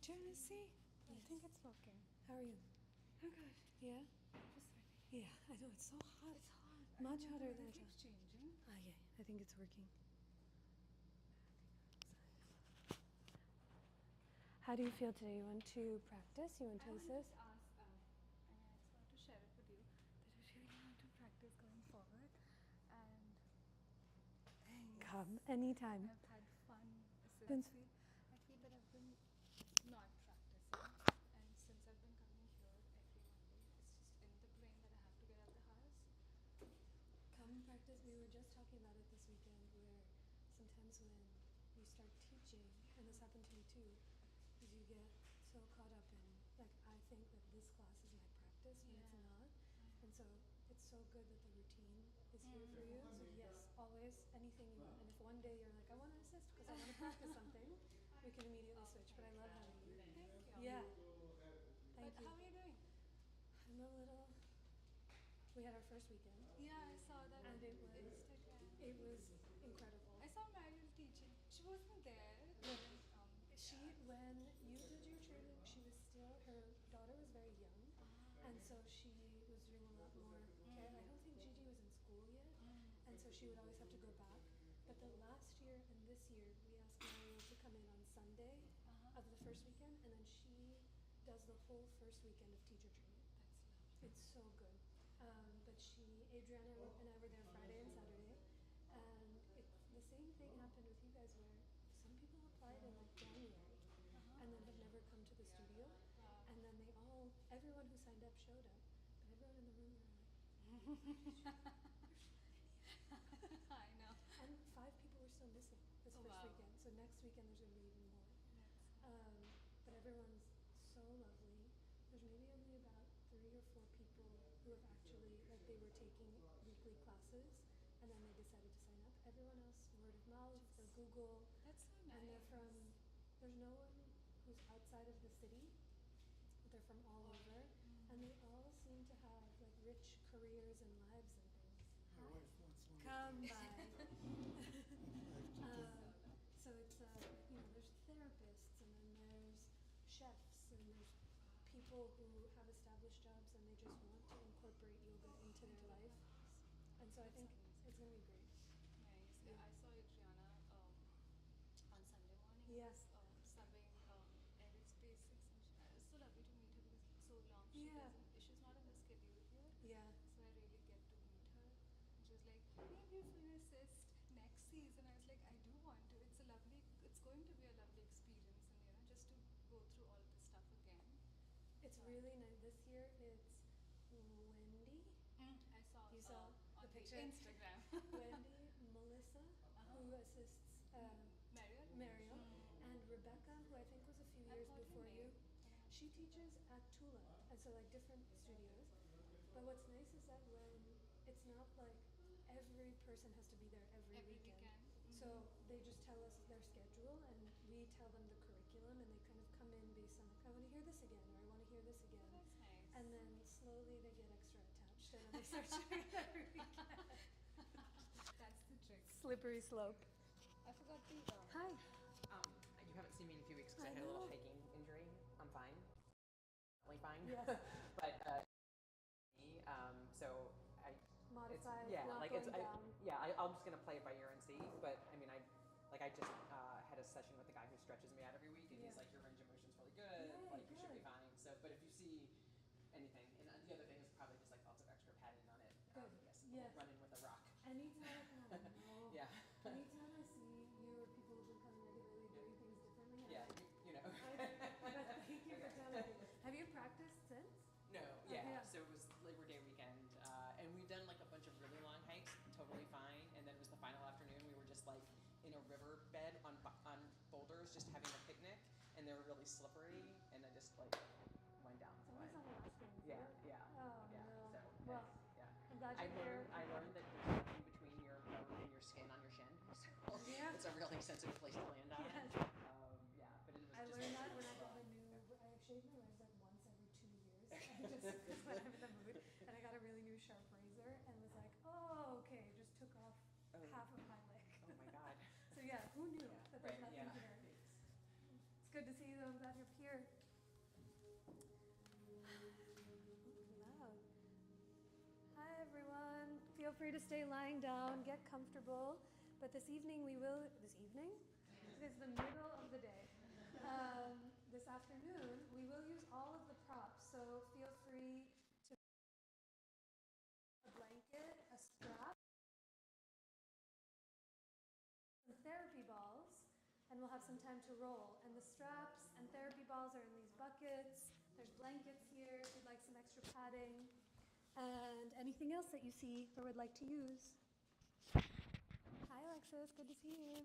Do you want to see? Yes. I think it's working. How are you? I'm good. Yeah? Just ready. Yeah, I know, it's so hot. It's hot. Much hotter than I it thought. keeps changing. Ah, yeah, I think it's working. How do you feel today? You want to practice? You want to I want to assist? just ask, I just want to share it with you that I really want to practice going forward, and Come anytime. I've had fun. So Been- I feel that I've been not practicing, and since I've been coming here every Monday, it's just in the brain that I have to get out of the house. Come practice. We were just talking about it this weekend where sometimes when you start teaching, and this happened to me too, is you get so caught up in, like, I think that this class is my practice when it's Yeah. not. And so it's so good that the routine is here for you. So yes, always anything you want. And if one day you're like, I want to assist because I want to practice something, we can immediately switch. But I love having you. Thank you. Yeah. But Thank you. how are you doing? I'm a little. We had our first weekend. Yeah, I saw that And on it was- Instagram. It was incredible. I saw Mariel teaching. She wasn't there. She, when you did your training, she was still, her daughter was very young, and so she was doing a lot more care. I don't think Gigi was in school yet, and so she would always have to go back. But the last year and this year, we asked Mariel to come in on Sunday of the first weekend, and then she does the whole first weekend of teacher training. That's lovely. It's so good. But Adriana and I were there Friday and Saturday, and the same thing happened with you guys where some people applied in like January and then have never come to the studio, and then everyone who signed up showed up, but everyone in the room were like, I know. and 5 people were still missing this Oh, first wow. weekend, so next weekend there's going to be even more. But everyone's so lovely. There's maybe only about 3 or 4 people who have actually, like, they were taking weekly classes and then they decided to sign up. Everyone else, word of mouth or Google, That's so nice. and there's no one who's outside of the city. They're from all over, and they all seem to have like rich careers and lives and things. My wife wants one. Come by. Um, So it's there's therapists, and then there's chefs, and there's people who have established jobs and they just want to incorporate yoga into their life. And so I think it's gonna be great. Nice. Yeah. I saw Adriana on Sunday morning. Yes. Subbing Eric's basics, and it was so lovely to meet her because it's so long. Yeah. She's not in the schedule here. Yeah. So I really get to meet her. And she was like, maybe if you assist next season. I was like, I do want to. It's going to be a lovely experience, and just to go through all this stuff again. It's really nice. This year it's Wendy. I saw. You saw on the picture? Instagram. Wendy, Melissa, who assists Mariel. and Rebecca, who I think was a few years I've heard her before you. name. She teaches at Tula, and so like different studios. But what's nice is that when it's not like every person has to be there every weekend. So they just tell us their schedule, and we tell them the curriculum, and they kind of come in based on like, I want to hear this again, or I want to hear this again. That's nice. And then slowly they get extra attached, and then they start doing it every weekend. That's the trick. Slippery slope. I forgot the. Hi. You haven't seen me in a few weeks because I I had a little know. hiking injury. I'm fine. Definitely fine. Yes. But so I Modified, yeah, not like going it's down. I'm just gonna play it by ear and see. But I mean, I just had a session with the guy who stretches me out every week, and he's Yeah. like, your range of motion's really good. Yay, Like you should be good. fine. So, but if you see anything, and the other thing is probably just like lots of extra padding on it. Good. Yes. Yes. Running with a rock. Anytime, no. Yeah. Anytime I see you or people who've been coming regularly doing things differently, I'm Yeah. like, You know. thank you for telling me. Have you practiced since? No, Okay, yeah. yeah. So it was Labor Day weekend, and we've done like a bunch of really long hikes, totally fine. And then it was the final afternoon. We were just like in a riverbed on boulders, just having a picnic, and they were really slippery. And I just like went down. It's So always on the last one. yeah, yeah, Oh, yeah. no. So Well, yeah. I'm glad you're here. I learned that there's something between your bone and your skin on your shin. So Yeah. it's a really sensitive place to land on. Yes. Yeah, but it was I just learned that really when I fun. got a new, I shave my legs like once every 2 years. I just, because when I'm in the mood. And I got a really new sharp razor and was like, oh, okay, just took off half of my leg. Oh my god. So yeah, who knew Yeah, that there's right, nothing yeah. here? It's good to see you. I'm glad you're here. Loud. Hi, everyone. Feel free to stay lying down, get comfortable. But this evening we will, this evening? It is the middle of the day. This afternoon we will use all of the props, so feel free to a blanket, a strap, some therapy balls, and we'll have some time to roll. And the straps and therapy balls are in these buckets. There's blankets here if you'd like some extra padding. And anything else that you see or would like to use. Hi, Alexis. Good to see you.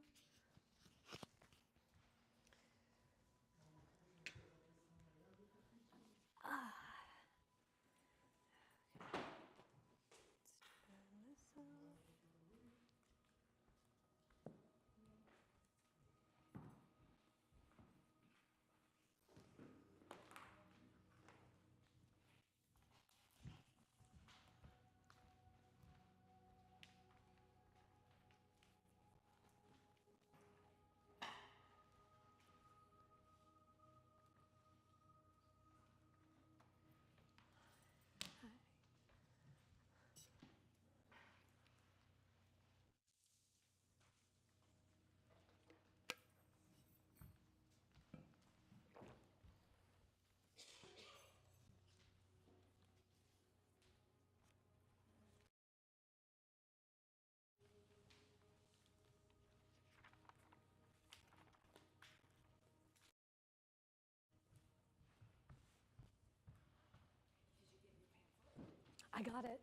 I got it.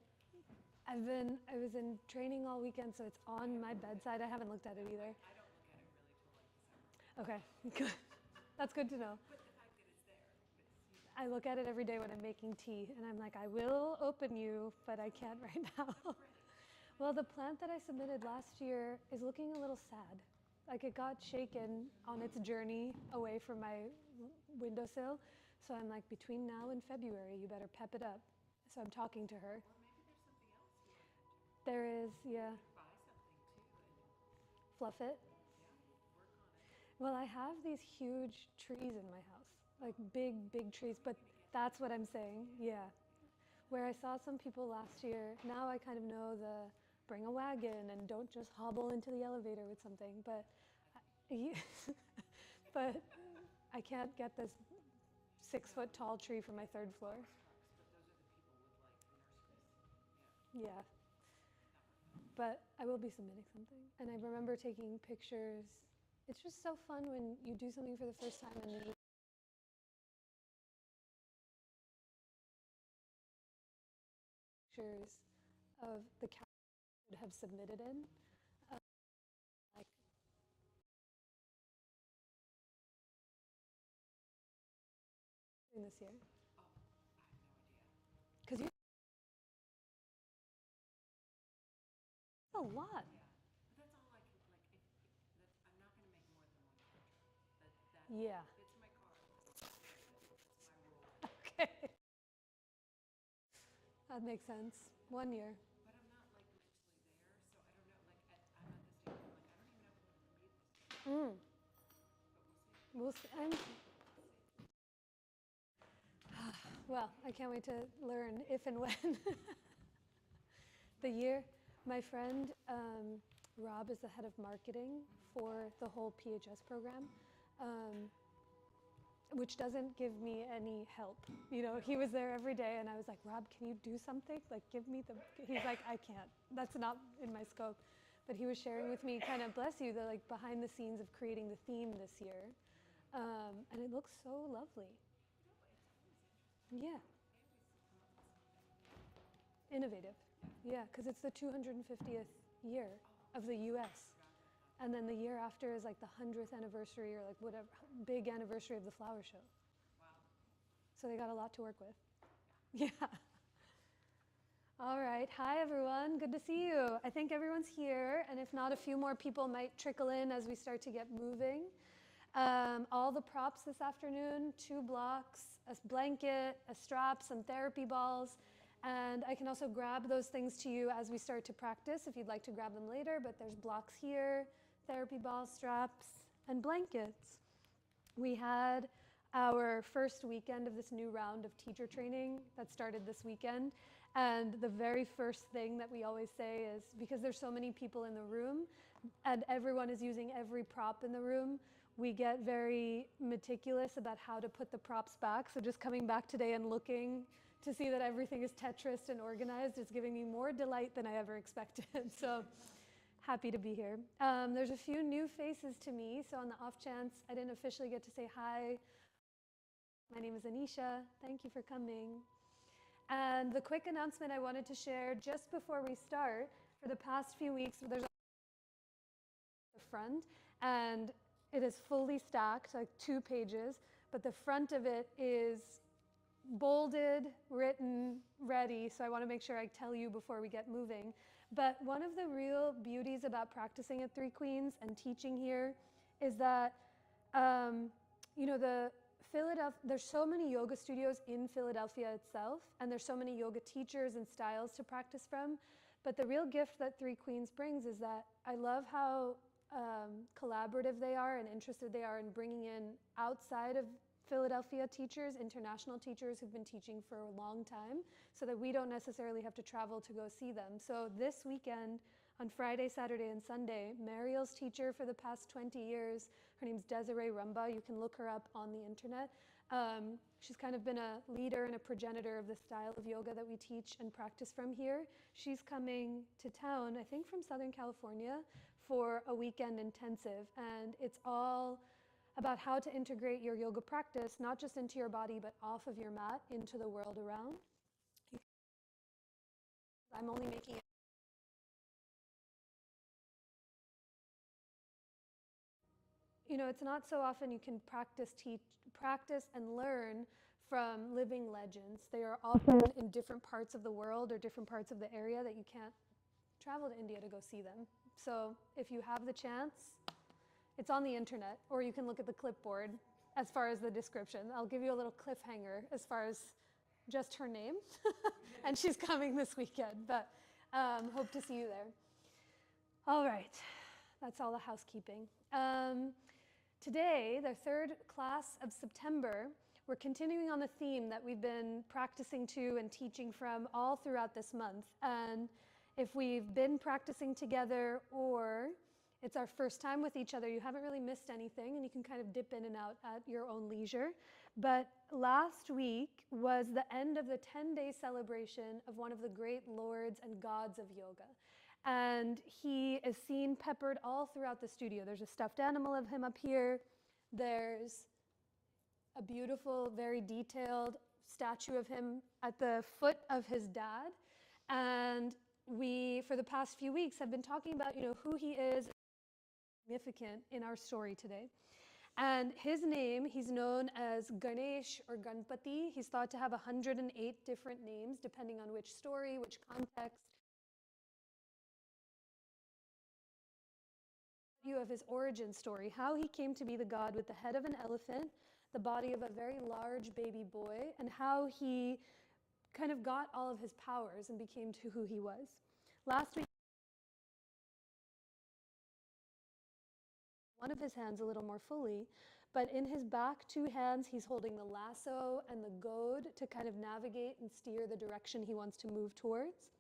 I was in training all weekend, so it's on my bedside. I haven't looked at it either. I don't look at it really till like December. Okay, good. That's good to know. But the fact that it's there, but I look at it every day when I'm making tea, and I'm like, I will open you, but I can't right now. Well, the plant that I submitted last year is looking a little sad. Like it got shaken on its journey away from my windowsill. So I'm like, between now and February, you better pep it up. So I'm talking to her. or maybe there's something else you want to do. There is, yeah, Buy something too and fluff it. yeah, work on it. Well, I have these huge trees in my house, like big, big trees, but that's what I'm saying, yeah. Where I saw some people last year, now I kind of know the bring a wagon and don't just hobble into the elevator with something, but but I can't get this 6-foot tall tree from my third floor. Trucks, but those are the people with like nurseries. Yeah. But I will be submitting something. And I remember taking pictures. It's just so fun when you do something for the first time and you pictures of the calendar you would have submitted in. Like this year. Oh, I have no idea. Because you a lot. Yeah, but that's all I can like. That I'm not going to make more than one portrait. Yeah. It's my car. That's my rule. Okay. That makes sense. 1 year. But I'm not like mentally there, so I don't know. Like I'm at this stage. I'm like I don't even know if I'm going to be this. Mm. But we'll see. We'll see. Well, I can't wait to learn if and when. The year, my friend Rob is the head of marketing for the whole PHS program, which doesn't give me any help. You know, he was there every day, and I was like, Rob, can you do something? Like, give me the. He's like, I can't. That's not in my scope. But he was sharing with me, kind of, bless you, the like behind the scenes of creating the theme this year, and it looks so lovely. Yeah. Innovative. Yeah, because it's the 250th year of the US. And then the year after is like the 100th anniversary or like whatever, big anniversary of the flower show. Wow. So they got a lot to work with. Yeah. All right. Hi, everyone. Good to see you. I think everyone's here. And if not, a few more people might trickle in as we start to get moving. All the props this afternoon, 2 blocks, a blanket, a strap, some therapy balls. And I can also grab those things to you as we start to practice if you'd like to grab them later. But there's blocks here, therapy balls, straps, and blankets. We had our first weekend of this new round of teacher training that started this weekend. And the very first thing that we always say is, because there's so many people in the room and everyone is using every prop in the room, we get very meticulous about how to put the props back. So just coming back today and looking to see that everything is Tetrised and organized is giving me more delight than I ever expected. So happy to be here. There's a few new faces to me, so on the off chance I didn't officially get to say hi, my name is Anisha. Thank you for coming. And the quick announcement I wanted to share just before we start, for the past few weeks, there's the front, and it is fully stacked, like 2 pages, but the front of it is bolded, written, ready, so I want to make sure I tell you before we get moving. But one of the real beauties about practicing at Three Queens and teaching here is that, you know, there's so many yoga studios in Philadelphia itself, and there's so many yoga teachers and styles to practice from. But the real gift that Three Queens brings is that I love how collaborative they are and interested they are in bringing in outside of Philadelphia teachers, international teachers who've been teaching for a long time, so that we don't necessarily have to travel to go see them. So this weekend, on Friday, Saturday, and Sunday, Mariel's teacher for the past 20 years, her name's Desiree Rumba. You can look her up on the internet. She's kind of been a leader and a progenitor of the style of yoga that we teach and practice from here. She's coming to town, I think from Southern California, for a weekend intensive. And it's all about how to integrate your yoga practice, not just into your body, but off of your mat into the world around. I'm only making it. You know, it's not so often you can practice and learn from living legends. They are often in different parts of the world or different parts of the area that you can't travel to India to go see them. So if you have the chance, it's on the internet, or you can look at the clipboard as far as the description. I'll give you a little cliffhanger as far as just her name, and she's coming this weekend, but hope to see you there. All right, that's all the housekeeping. Today, the third class of September, we're continuing on the theme that we've been practicing to and teaching from all throughout this month. And if we've been practicing together or it's our first time with each other, you haven't really missed anything, and you can kind of dip in and out at your own leisure. But last week was the end of the 10-day celebration of one of the great lords and gods of yoga. And he is seen peppered all throughout the studio. There's a stuffed animal of him up here. There's a beautiful, very detailed statue of him at the foot of his dad. And we, for the past few weeks, have been talking about, you know, who he is, significant in our story today. And his name, he's known as Ganesh or Ganpati. He's thought to have 108 different names, depending on which story, which context. View of his origin story, how he came to be the god with the head of an elephant, the body of a very large baby boy, and how he kind of got all of his powers and became to who he was. Last week, one of his hands a little more fully, but in his back 2 hands, he's holding the lasso and the goad to kind of navigate and steer the direction he wants to move towards.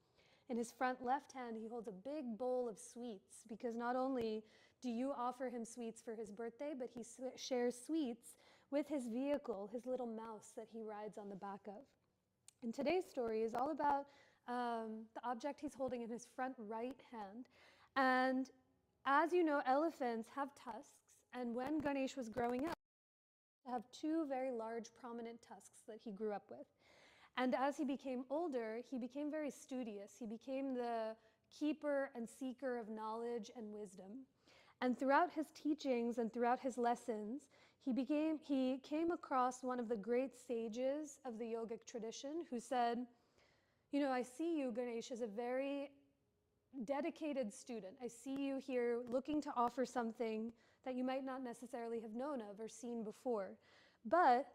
In his front left hand, he holds a big bowl of sweets, because not only do you offer him sweets for his birthday, but he shares sweets with his vehicle, his little mouse that he rides on the back of. And today's story is all about the object he's holding in his front right hand. And as you know, elephants have tusks, and when Ganesh was growing up, he had 2 very large prominent tusks that he grew up with. And as he became older, he became very studious. He became the keeper and seeker of knowledge and wisdom. And throughout his teachings and throughout his lessons, he came across one of the great sages of the yogic tradition who said, you know, I see you, Ganesh, as a very dedicated student. I see you here looking to offer something that you might not necessarily have known of or seen before. But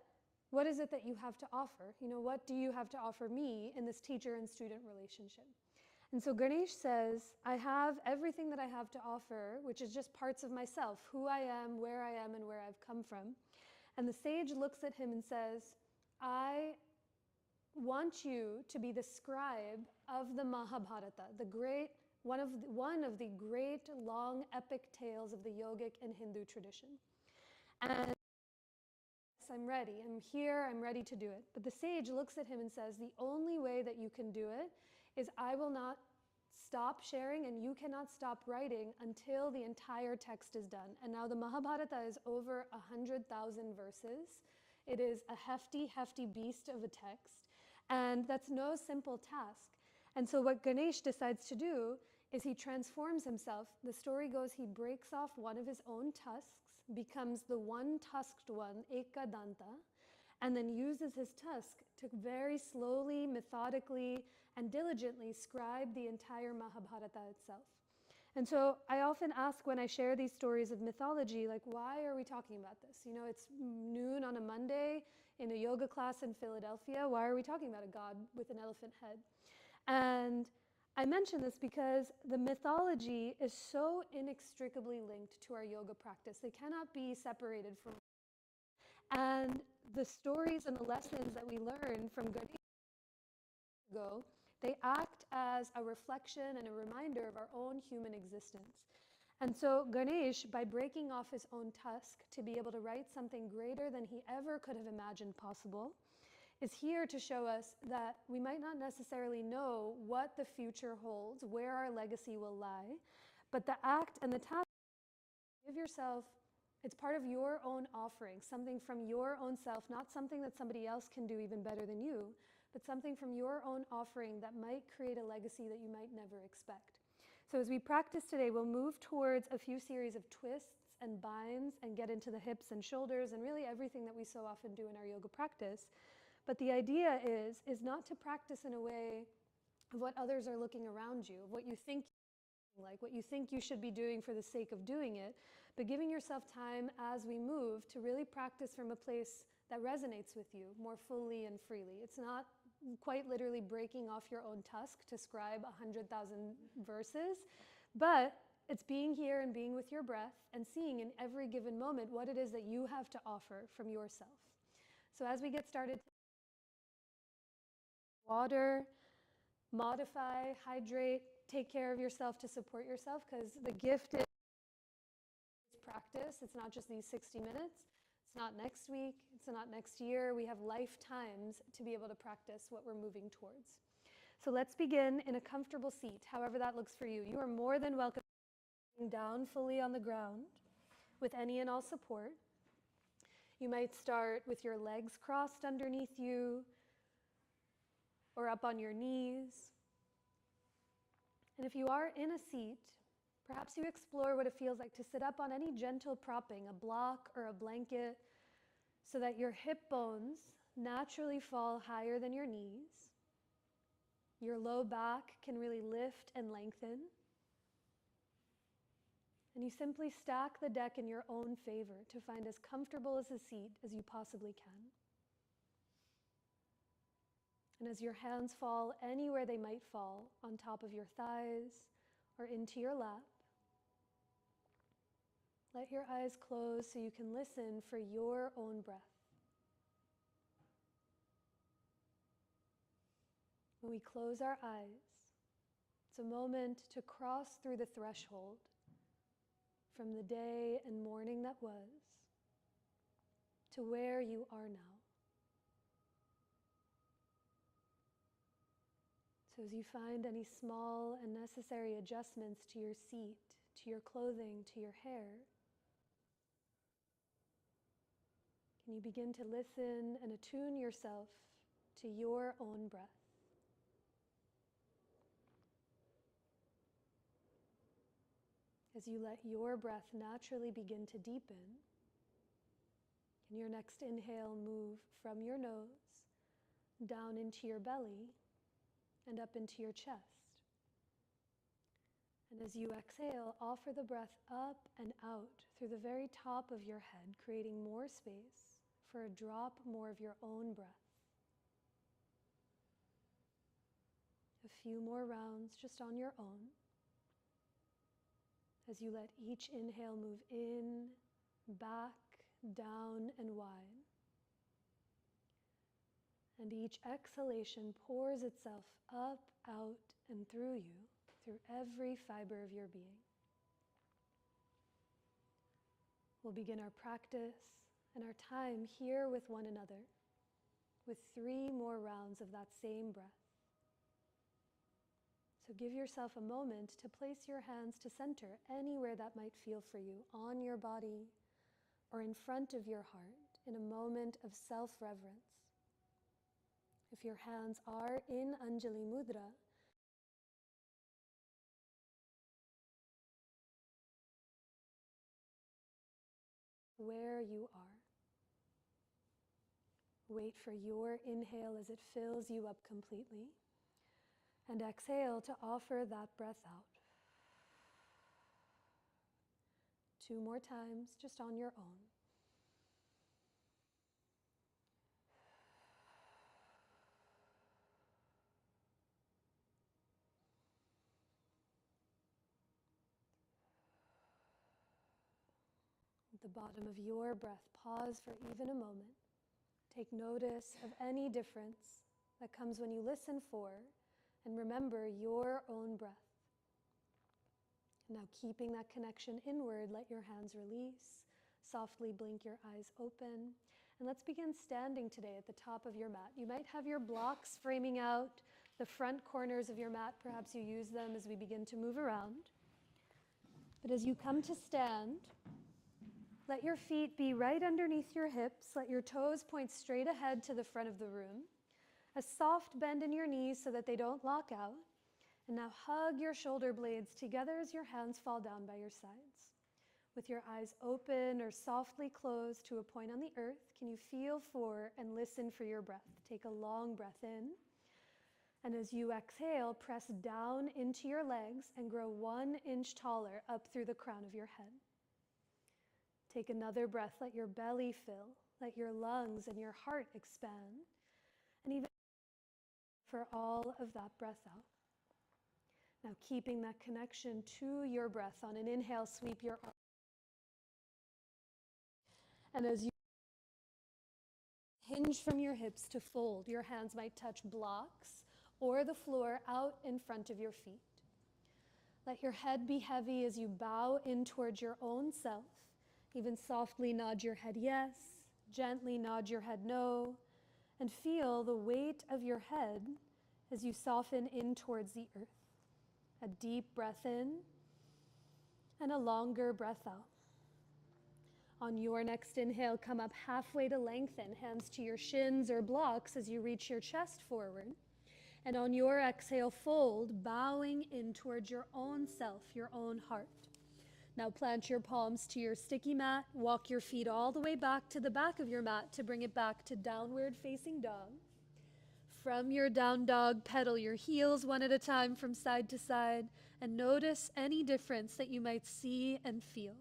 what is it that you have to offer? You know, what do you have to offer me in this teacher and student relationship? And so Ganesh says, I have everything that I have to offer, which is just parts of myself, who I am, where I am, and where I've come from. And the sage looks at him and says, I want you to be the scribe of the Mahabharata, one of the great long epic tales of the yogic and Hindu tradition. And yes, I'm ready. I'm here. I'm ready to do it. But the sage looks at him and says, the only way that you can do it is I will not stop sharing and you cannot stop writing until the entire text is done. And now the Mahabharata is over 100,000 verses. It is a hefty, hefty beast of a text. And that's no simple task. And so what Ganesh decides to do is he transforms himself. The story goes he breaks off one of his own tusks, becomes the one-tusked one, Ekadanta, and then uses his tusk to very slowly, methodically, and diligently scribe the entire Mahabharata itself. And so I often ask when I share these stories of mythology, like, why are we talking about this? You know, it's noon on a Monday in a yoga class in Philadelphia. Why are we talking about a god with an elephant head? And I mention this because the mythology is so inextricably linked to our yoga practice. They cannot be separated from. And the stories and the lessons that we learn from Ganesh ago, they act as a reflection and a reminder of our own human existence. And so Ganesh, by breaking off his own tusk to be able to write something greater than he ever could have imagined possible, is here to show us that we might not necessarily know what the future holds, where our legacy will lie, but the act and the task, give yourself, it's part of your own offering, something from your own self, not something that somebody else can do even better than you, but something from your own offering that might create a legacy that you might never expect. So as we practice today, we'll move towards a few series of twists and binds and get into the hips and shoulders and really everything that we so often do in our yoga practice. But the idea is not to practice in a way of what others are looking around you, of what you think like, what you think you should be doing for the sake of doing it, but giving yourself time as we move to really practice from a place that resonates with you more fully and freely. It's not quite literally breaking off your own tusk to scribe 100,000 verses, but it's being here and being with your breath and seeing in every given moment what it is that you have to offer from yourself. So as we get started, water, modify, hydrate, take care of yourself to support yourself, because the gift is practice. It's not just these 60 minutes. It's not next week. It's not next year. We have lifetimes to be able to practice what we're moving towards. So let's begin in a comfortable seat, however that looks for you. You are more than welcome to sit down fully on the ground with any and all support. You might start with your legs crossed underneath you or up on your knees. And if you are in a seat, perhaps you explore what it feels like to sit up on any gentle propping, a block or a blanket, so that your hip bones naturally fall higher than your knees. Your low back can really lift and lengthen. And you simply stack the deck in your own favor to find as comfortable as a seat as you possibly can. And as your hands fall anywhere they might fall, on top of your thighs or into your lap, let your eyes close so you can listen for your own breath. When we close our eyes, it's a moment to cross through the threshold from the day and morning that was to where you are now. So as you find any small and necessary adjustments to your seat, to your clothing, to your hair, can you begin to listen and attune yourself to your own breath? As you let your breath naturally begin to deepen, can your next inhale move from your nose down into your belly and up into your chest. And as you exhale, offer the breath up and out through the very top of your head, creating more space for a drop more of your own breath. A few more rounds just on your own. As you let each inhale move in, back, down and wide. And each exhalation pours itself up, out, and through you, through every fiber of your being. We'll begin our practice and our time here with one another with 3 more rounds of that same breath. So give yourself a moment to place your hands to center anywhere that might feel for you, on your body or in front of your heart, in a moment of self-reverence. If your hands are in Anjali Mudra, where you are. Wait for your inhale as it fills you up completely, and exhale to offer that breath out. 2 more times, just on your own. At the bottom of your breath, pause for even a moment. Take notice of any difference that comes when you listen for and remember your own breath. Now, keeping that connection inward, let your hands release. Softly blink your eyes open. And let's begin standing today at the top of your mat. You might have your blocks framing out the front corners of your mat. Perhaps you use them as we begin to move around. But as you come to stand, let your feet be right underneath your hips. Let your toes point straight ahead to the front of the room. A soft bend in your knees so that they don't lock out. And now hug your shoulder blades together as your hands fall down by your sides. With your eyes open or softly closed to a point on the earth, can you feel for and listen for your breath? Take a long breath in. And as you exhale, press down into your legs and grow 1 inch taller up through the crown of your head. Take another breath. Let your belly fill. Let your lungs and your heart expand. And even for all of that breath out. Now, keeping that connection to your breath, on an inhale, sweep your arms. And as you hinge from your hips to fold, your hands might touch blocks or the floor out in front of your feet. Let your head be heavy as you bow in towards your own self. Even softly nod your head yes, gently nod your head no, and feel the weight of your head as you soften in towards the earth. A deep breath in and a longer breath out. On your next inhale, come up halfway to lengthen, hands to your shins or blocks as you reach your chest forward. And on your exhale, fold, bowing in towards your own self, your own heart. Now plant your palms to your sticky mat, walk your feet all the way back to the back of your mat to bring it back to downward facing dog. From your down dog, pedal your heels one at a time from side to side and notice any difference that you might see and feel.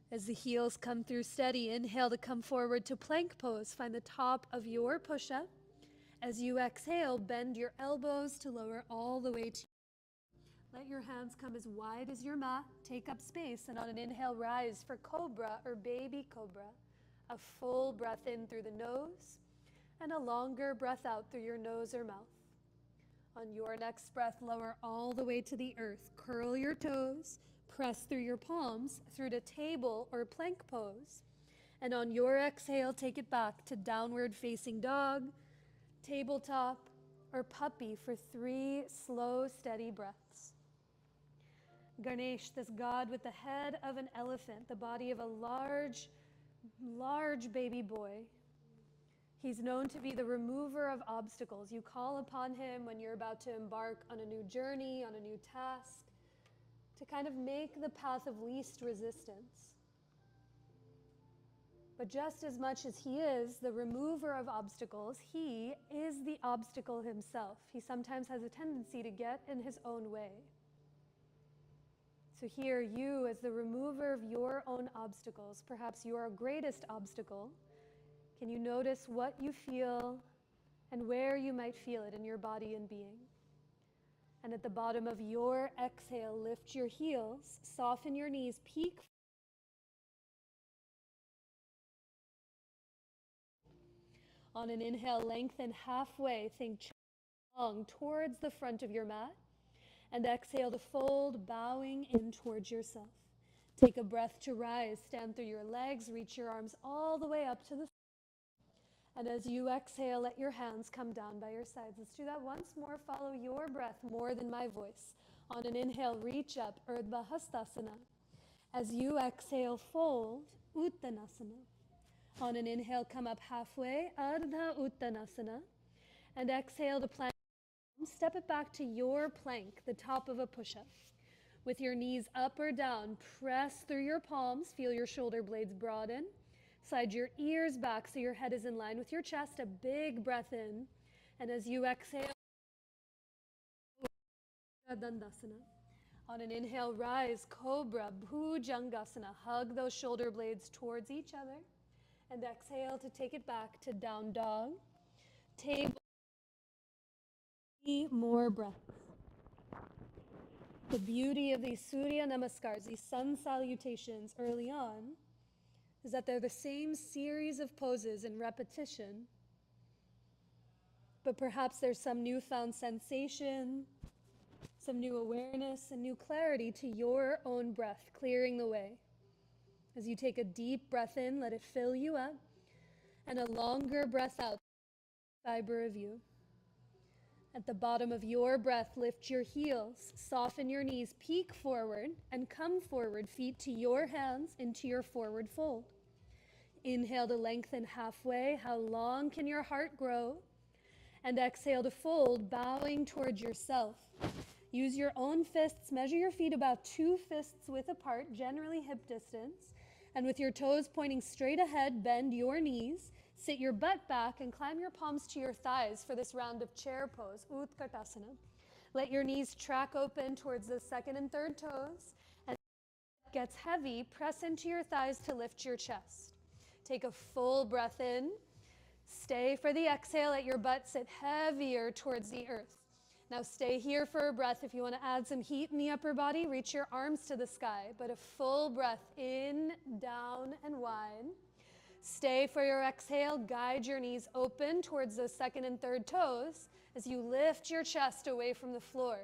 As the heels come through steady, inhale to come forward to plank pose. Find the top of your push-up. As you exhale, bend your elbows to lower all the way to. Let your hands come as wide as your mat. Take up space, and on an inhale, rise for cobra or baby cobra. A full breath in through the nose and a longer breath out through your nose or mouth. On your next breath, lower all the way to the earth. Curl your toes, press through your palms through to table or plank pose. And on your exhale, take it back to downward facing dog, tabletop, or puppy for 3 slow, steady breaths. Ganesh, this god with the head of an elephant, the body of a large, large baby boy. He's known to be the remover of obstacles. You call upon him when you're about to embark on a new journey, on a new task, to kind of make the path of least resistance. But just as much as he is the remover of obstacles, he is the obstacle himself. He sometimes has a tendency to get in his own way. So here, you as the remover of your own obstacles, perhaps your greatest obstacle, can you notice what you feel and where you might feel it in your body and being? And at the bottom of your exhale, lift your heels, soften your knees, peek On an inhale, lengthen halfway. Think long towards the front of your mat. And exhale to fold, bowing in towards yourself. Take a breath to rise. Stand through your legs. Reach your arms all the way up to the. And as you exhale, let your hands come down by your sides. Let's do that once more. Follow your breath more than my voice. On an inhale, reach up, Urdhva Hastasana. As you exhale, fold, Uttanasana. On an inhale, come up halfway, Ardha Uttanasana. And exhale to plank. Step it back to your plank, the top of a push-up. With your knees up or down, press through your palms. Feel your shoulder blades broaden. Slide your ears back so your head is in line with your chest. A big breath in. And as you exhale, Dandasana. On an inhale, rise, Cobra, Bhujangasana. Hug those shoulder blades towards each other. And exhale to take it back to down dog. Table. 3 more breaths. The beauty of these Surya Namaskars, these sun salutations early on, is that they're the same series of poses in repetition, but perhaps there's some newfound sensation, some new awareness, and new clarity to your own breath, clearing the way. As you take a deep breath in, let it fill you up, and a longer breath out, fiber of you. At the bottom of your breath, lift your heels, soften your knees, peek forward, and come forward, feet to your hands into your forward fold. Inhale to lengthen halfway. How long can your heart grow? And exhale to fold, bowing towards yourself. Use your own fists. Measure your feet about 2 fists width apart, generally hip distance. And with your toes pointing straight ahead, bend your knees. Sit your butt back and climb your palms to your thighs for this round of chair pose, Utkatasana. Let your knees track open towards the second and third toes. And as it gets heavy, press into your thighs to lift your chest. Take a full breath in. Stay for the exhale. Let your butt sit heavier towards the earth. Now stay here for a breath. If you want to add some heat in the upper body, reach your arms to the sky. But a full breath in, down, and wide. Stay for your exhale. Guide your knees open towards those second and third toes as you lift your chest away from the floor.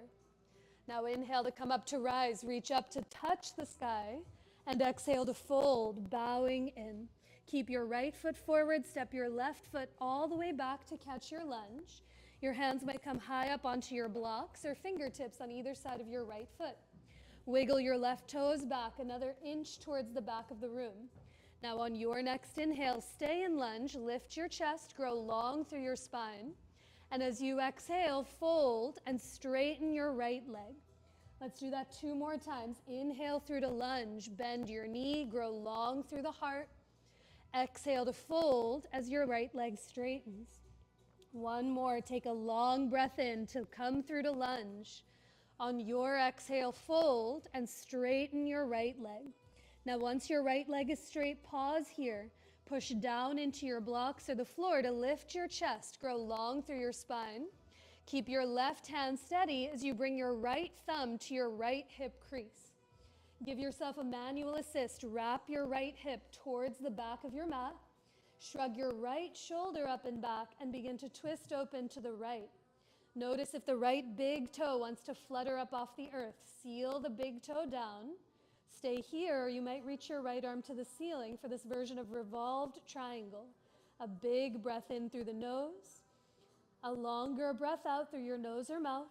Now inhale to come up to rise. Reach up to touch the sky. And exhale to fold, bowing in. Keep your right foot forward. Step your left foot all the way back to catch your lunge. Your hands might come high up onto your blocks or fingertips on either side of your right foot. Wiggle your left toes back another inch towards the back of the room. Now on your next inhale, stay in lunge, lift your chest, grow long through your spine. And as you exhale, fold and straighten your right leg. Let's do that 2 more times. Inhale through to lunge, bend your knee, grow long through the heart. Exhale to fold as your right leg straightens. 1 more, take a long breath in to come through to lunge. On your exhale, fold and straighten your right leg. Now once your right leg is straight, pause here. Push down into your blocks or the floor to lift your chest. Grow long through your spine. Keep your left hand steady as you bring your right thumb to your right hip crease. Give yourself a manual assist. Wrap your right hip towards the back of your mat. Shrug your right shoulder up and back and begin to twist open to the right. Notice if the right big toe wants to flutter up off the earth. Seal the big toe down. Stay here, or you might reach your right arm to the ceiling for this version of revolved triangle. A big breath in through the nose, a longer breath out through your nose or mouth,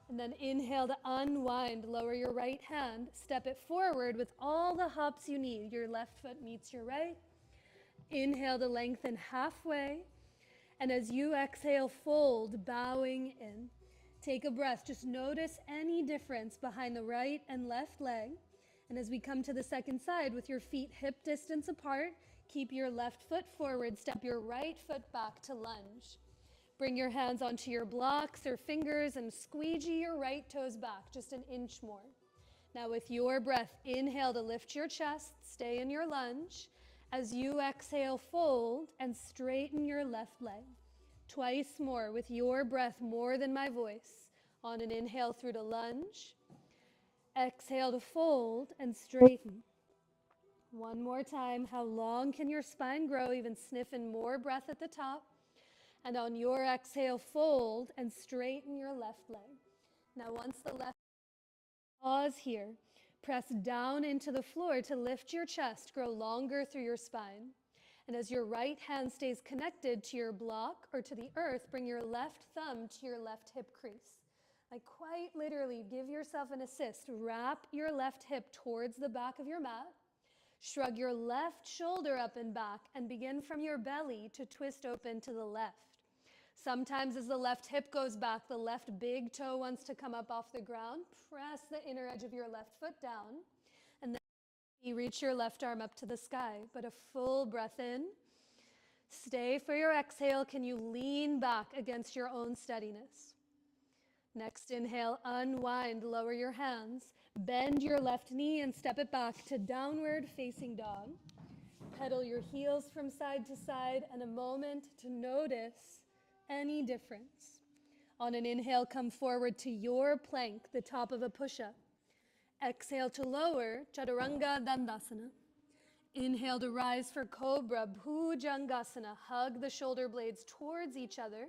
and then inhale to unwind. Lower your right hand, step it forward with all the hops you need. Your left foot meets your right. Inhale to lengthen halfway, and as you exhale, fold, bowing in. Take a breath, just notice any difference behind the right and left leg. And as we come to the second side with your feet hip distance apart, keep your left foot forward, step your right foot back to lunge. Bring your hands onto your blocks or fingers and squeegee your right toes back just an inch more. Now with your breath, inhale to lift your chest, stay in your lunge. As you exhale, fold and straighten your left leg. Twice more with your breath more than my voice. On an inhale through to lunge. Exhale to fold and straighten. 1 more time. How long can your spine grow? Even sniff in more breath at the top. And on your exhale, fold and straighten your left leg. Now, once the left, pause here. Press down into the floor to lift your chest, grow longer through your spine. And as your right hand stays connected to your block or to the earth, bring your left thumb to your left hip crease. Like quite literally, give yourself an assist. Wrap your left hip towards the back of your mat. Shrug your left shoulder up and back and begin from your belly to twist open to the left. Sometimes as the left hip goes back, the left big toe wants to come up off the ground. Press the inner edge of your left foot down. And then you reach your left arm up to the sky. But a full breath in. Stay for your exhale. Can you lean back against your own steadiness? Next inhale, unwind, lower your hands. Bend your left knee and step it back to downward facing dog. Pedal your heels from side to side and a moment to notice any difference. On an inhale, come forward to your plank, the top of a push-up. Exhale to lower, Chaturanga Dandasana. Inhale to rise for Cobra, Bhujangasana. Hug the shoulder blades towards each other.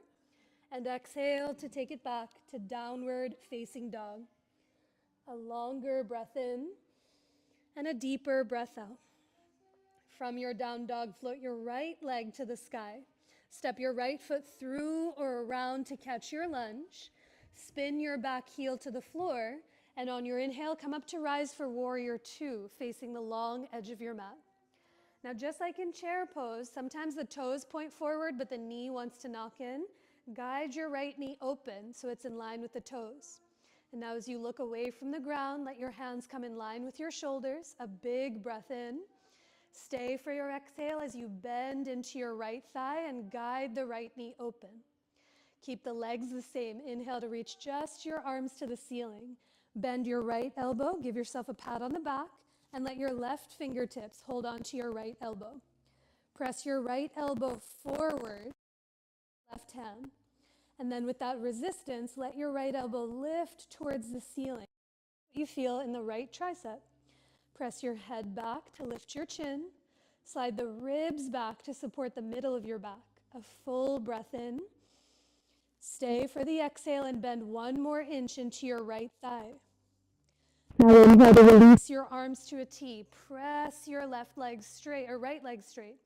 And exhale to take it back to downward facing dog. A longer breath in and a deeper breath out. From your down dog, float your right leg to the sky. Step your right foot through or around to catch your lunge. Spin your back heel to the floor. And on your inhale, come up to rise for Warrior Two, facing the long edge of your mat. Now, just like in chair pose, sometimes the toes point forward, but the knee wants to knock in. Guide your right knee open so it's in line with the toes. And now as you look away from the ground, let your hands come in line with your shoulders. A big breath in. Stay for your exhale as you bend into your right thigh and guide the right knee open. Keep the legs the same. Inhale to reach just your arms to the ceiling. Bend your right elbow, give yourself a pat on the back, and let your left fingertips hold onto your right elbow. Press your right elbow forward, left hand. And then with that resistance, let your right elbow lift towards the ceiling. You feel in the right tricep. Press your head back to lift your chin. Slide the ribs back to support the middle of your back. A full breath in. Stay for the exhale and bend one more inch into your right thigh. Now inhale to release your arms to a T. Press your left leg straight or right leg straight.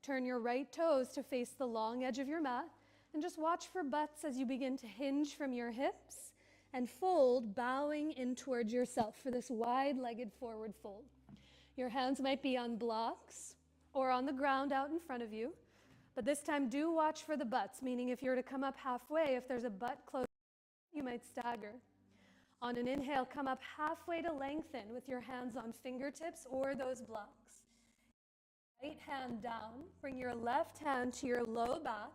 Turn your right toes to face the long edge of your mat. And just watch for butts as you begin to hinge from your hips and fold, bowing in towards yourself for this wide-legged forward fold. Your hands might be on blocks or on the ground out in front of you, but this time do watch for the butts, meaning if you're to come up halfway, if there's a butt close, you might stagger. On an inhale, come up halfway to lengthen with your hands on fingertips or those blocks. Right hand down, bring your left hand to your low back.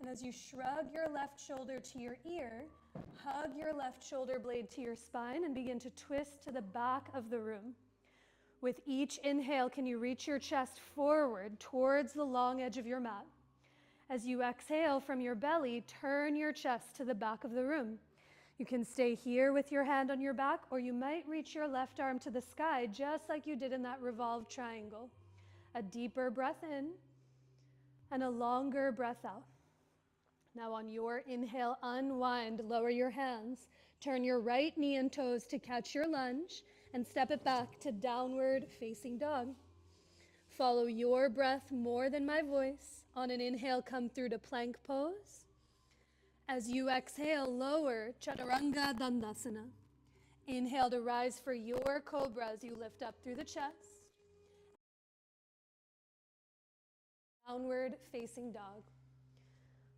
And as you shrug your left shoulder to your ear, hug your left shoulder blade to your spine and begin to twist to the back of the room. With each inhale, can you reach your chest forward towards the long edge of your mat? As you exhale from your belly, turn your chest to the back of the room. You can stay here with your hand on your back, or you might reach your left arm to the sky, just like you did in that revolved triangle. A deeper breath in and a longer breath out. Now on your inhale, unwind, lower your hands, turn your right knee and toes to catch your lunge, and step it back to downward facing dog. Follow your breath more than my voice. On an inhale, come through to plank pose. As you exhale, lower, Chaturanga Dandasana. Inhale to rise for your cobra as you lift up through the chest. Downward facing dog.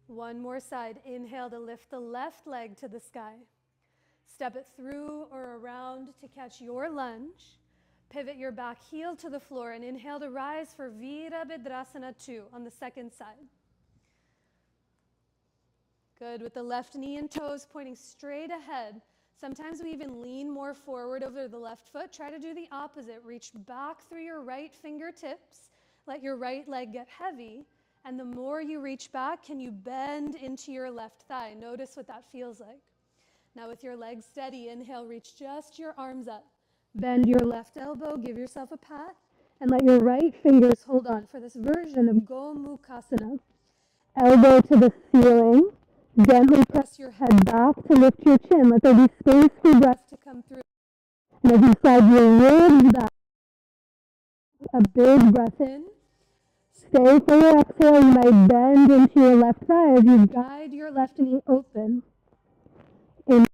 One more side. Inhale to lift the left leg to the sky. Step it through or around to catch your lunge. Pivot your back heel to the floor and inhale to rise for Virabhadrasana 2 on the second side. Good. With the left knee and toes pointing straight ahead. Sometimes we even lean more forward over the left foot. Try to do the opposite. Reach back through your right fingertips. Let your right leg get heavy. And the more you reach back, can you bend into your left thigh? Notice what that feels like. Now with your legs steady, inhale, reach just your arms up. Bend your left elbow, give yourself a pat, and let your right fingers hold on for this version of Gomukhasana. elbow to the ceiling. Gently press your head back to lift your chin. Let there be space for breath to come through. And as you slide your ribs back, a big breath in. Stay for your exhale. You might bend into your left thigh as you guide your left knee open. In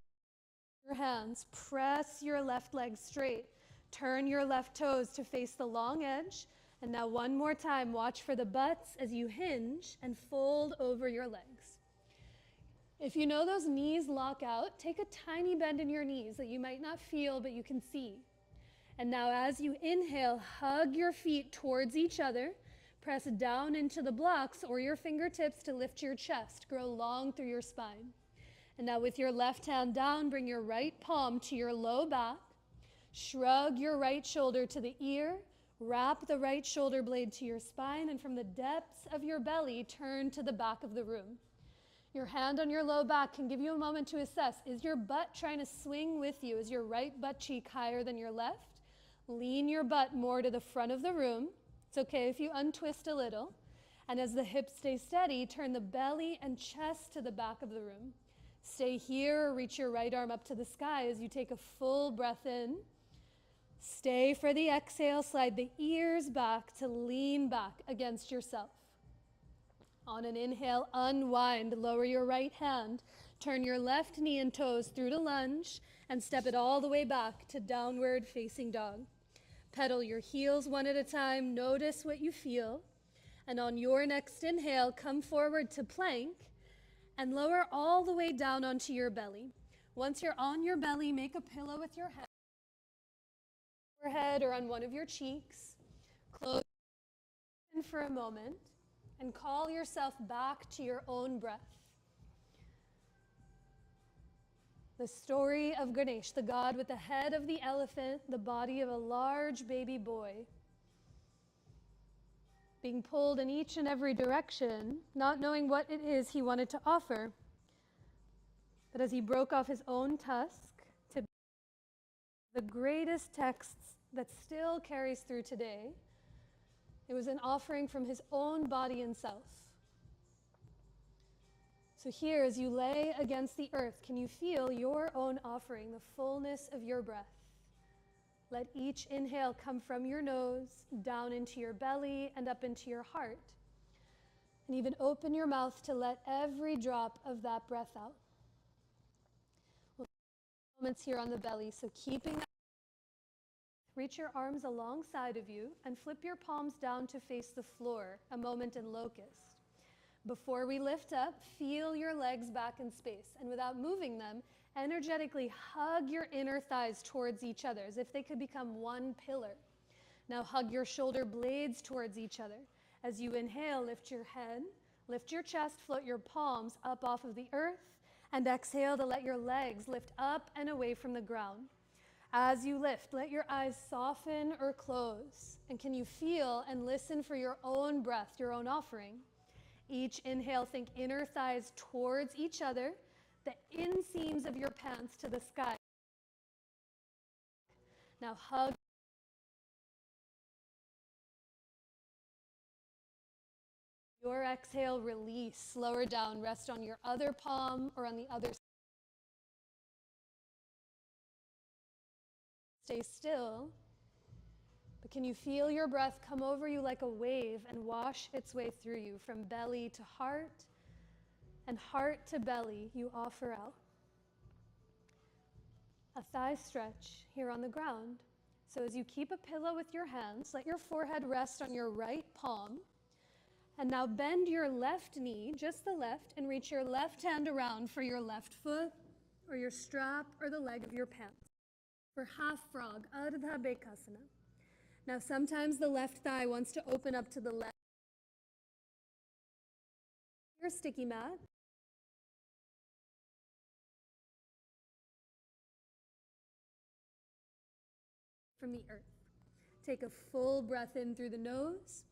your hands, press your left leg straight. Turn your left toes to face the long edge. And now one more time, watch for the butts as you hinge and fold over your legs. If you know those knees lock out, take a tiny bend in your knees that you might not feel but you can see. And now as you inhale, hug your feet towards each other. Press down into the blocks or your fingertips to lift your chest. Grow long through your spine. And now with your left hand down, bring your right palm to your low back. Shrug your right shoulder to the ear. Wrap the right shoulder blade to your spine. And from the depths of your belly, turn to the back of the room. Your hand on your low back can give you a moment to assess. Is your butt trying to swing with you? Is your right butt cheek higher than your left? Lean your butt more to the front of the room. It's okay if you untwist a little. And as the hips stay steady, turn the belly and chest to the back of the room. Stay here or reach your right arm up to the sky as you take a full breath in. Stay for the exhale. Slide the ears back to lean back against yourself. On an inhale, unwind, lower your right hand, turn your left knee and toes through to lunge, and step it all the way back to downward facing dog. Pedal your heels one at a time, notice what you feel, and on your next inhale, come forward to plank, and lower all the way down onto your belly. Once you're on your belly, make a pillow with your head, forehead or on one of your cheeks. Close in for a moment. And call yourself back to your own breath. The story of Ganesh, the god with the head of the elephant, the body of a large baby boy, being pulled in each and every direction, not knowing what it is he wanted to offer. But as he broke off his own tusk, to the greatest texts that still carries through today, it was an offering from his own body and self. So here, as you lay against the earth, can you feel your own offering, the fullness of your breath? Let each inhale come from your nose, down into your belly, and up into your heart. And even open your mouth to let every drop of that breath out. We'll take moments here on the belly, so keeping that. Reach your arms alongside of you and flip your palms down to face the floor, a moment in locust. Before we lift up, feel your legs back in space, and without moving them, energetically hug your inner thighs towards each other as if they could become one pillar. Now hug your shoulder blades towards each other. As you inhale, lift your head, lift your chest, float your palms up off of the earth, and exhale to let your legs lift up and away from the ground. As you lift, let your eyes soften or close. And can you feel and listen for your own breath, your own offering? Each inhale, think inner thighs towards each other, the inseams of your pants to the sky. Now hug. Your exhale, release, lower down, rest on your other palm or on the other side. Stay still, but can you feel your breath come over you like a wave and wash its way through you from belly to heart and heart to belly? You offer out a thigh stretch here on the ground. So as you keep a pillow with your hands, let your forehead rest on your right palm, and now bend your left knee, just the left, and reach your left hand around for your left foot or your strap or the leg of your pants. For half frog, Ardha Bekasana. Now sometimes the left thigh wants to open up to the left. Your sticky mat. From the earth. Take a full breath in through the nose.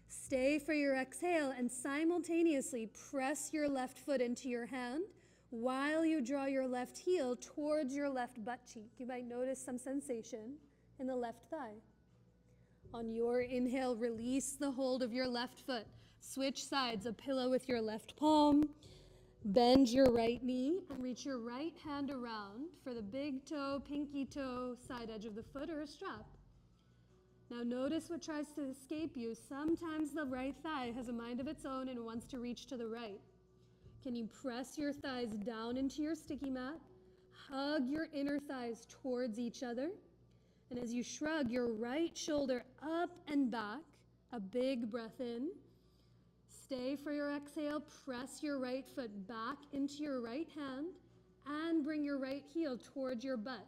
Stay for your exhale and simultaneously press your left foot into your hand while you draw your left heel towards your left butt cheek. You might notice some sensation in the left thigh. On your inhale, release the hold of your left foot. Switch sides, a pillow with your left palm. Bend your right knee and reach your right hand around for the big toe, pinky toe, side edge of the foot or a strap. Now notice what tries to escape you. Sometimes the right thigh has a mind of its own and wants to reach to the right. Can you press your thighs down into your sticky mat? Hug your inner thighs towards each other. And as you shrug your right shoulder up and back, a big breath in. Stay for your exhale. Press your right foot back into your right hand and bring your right heel towards your butt.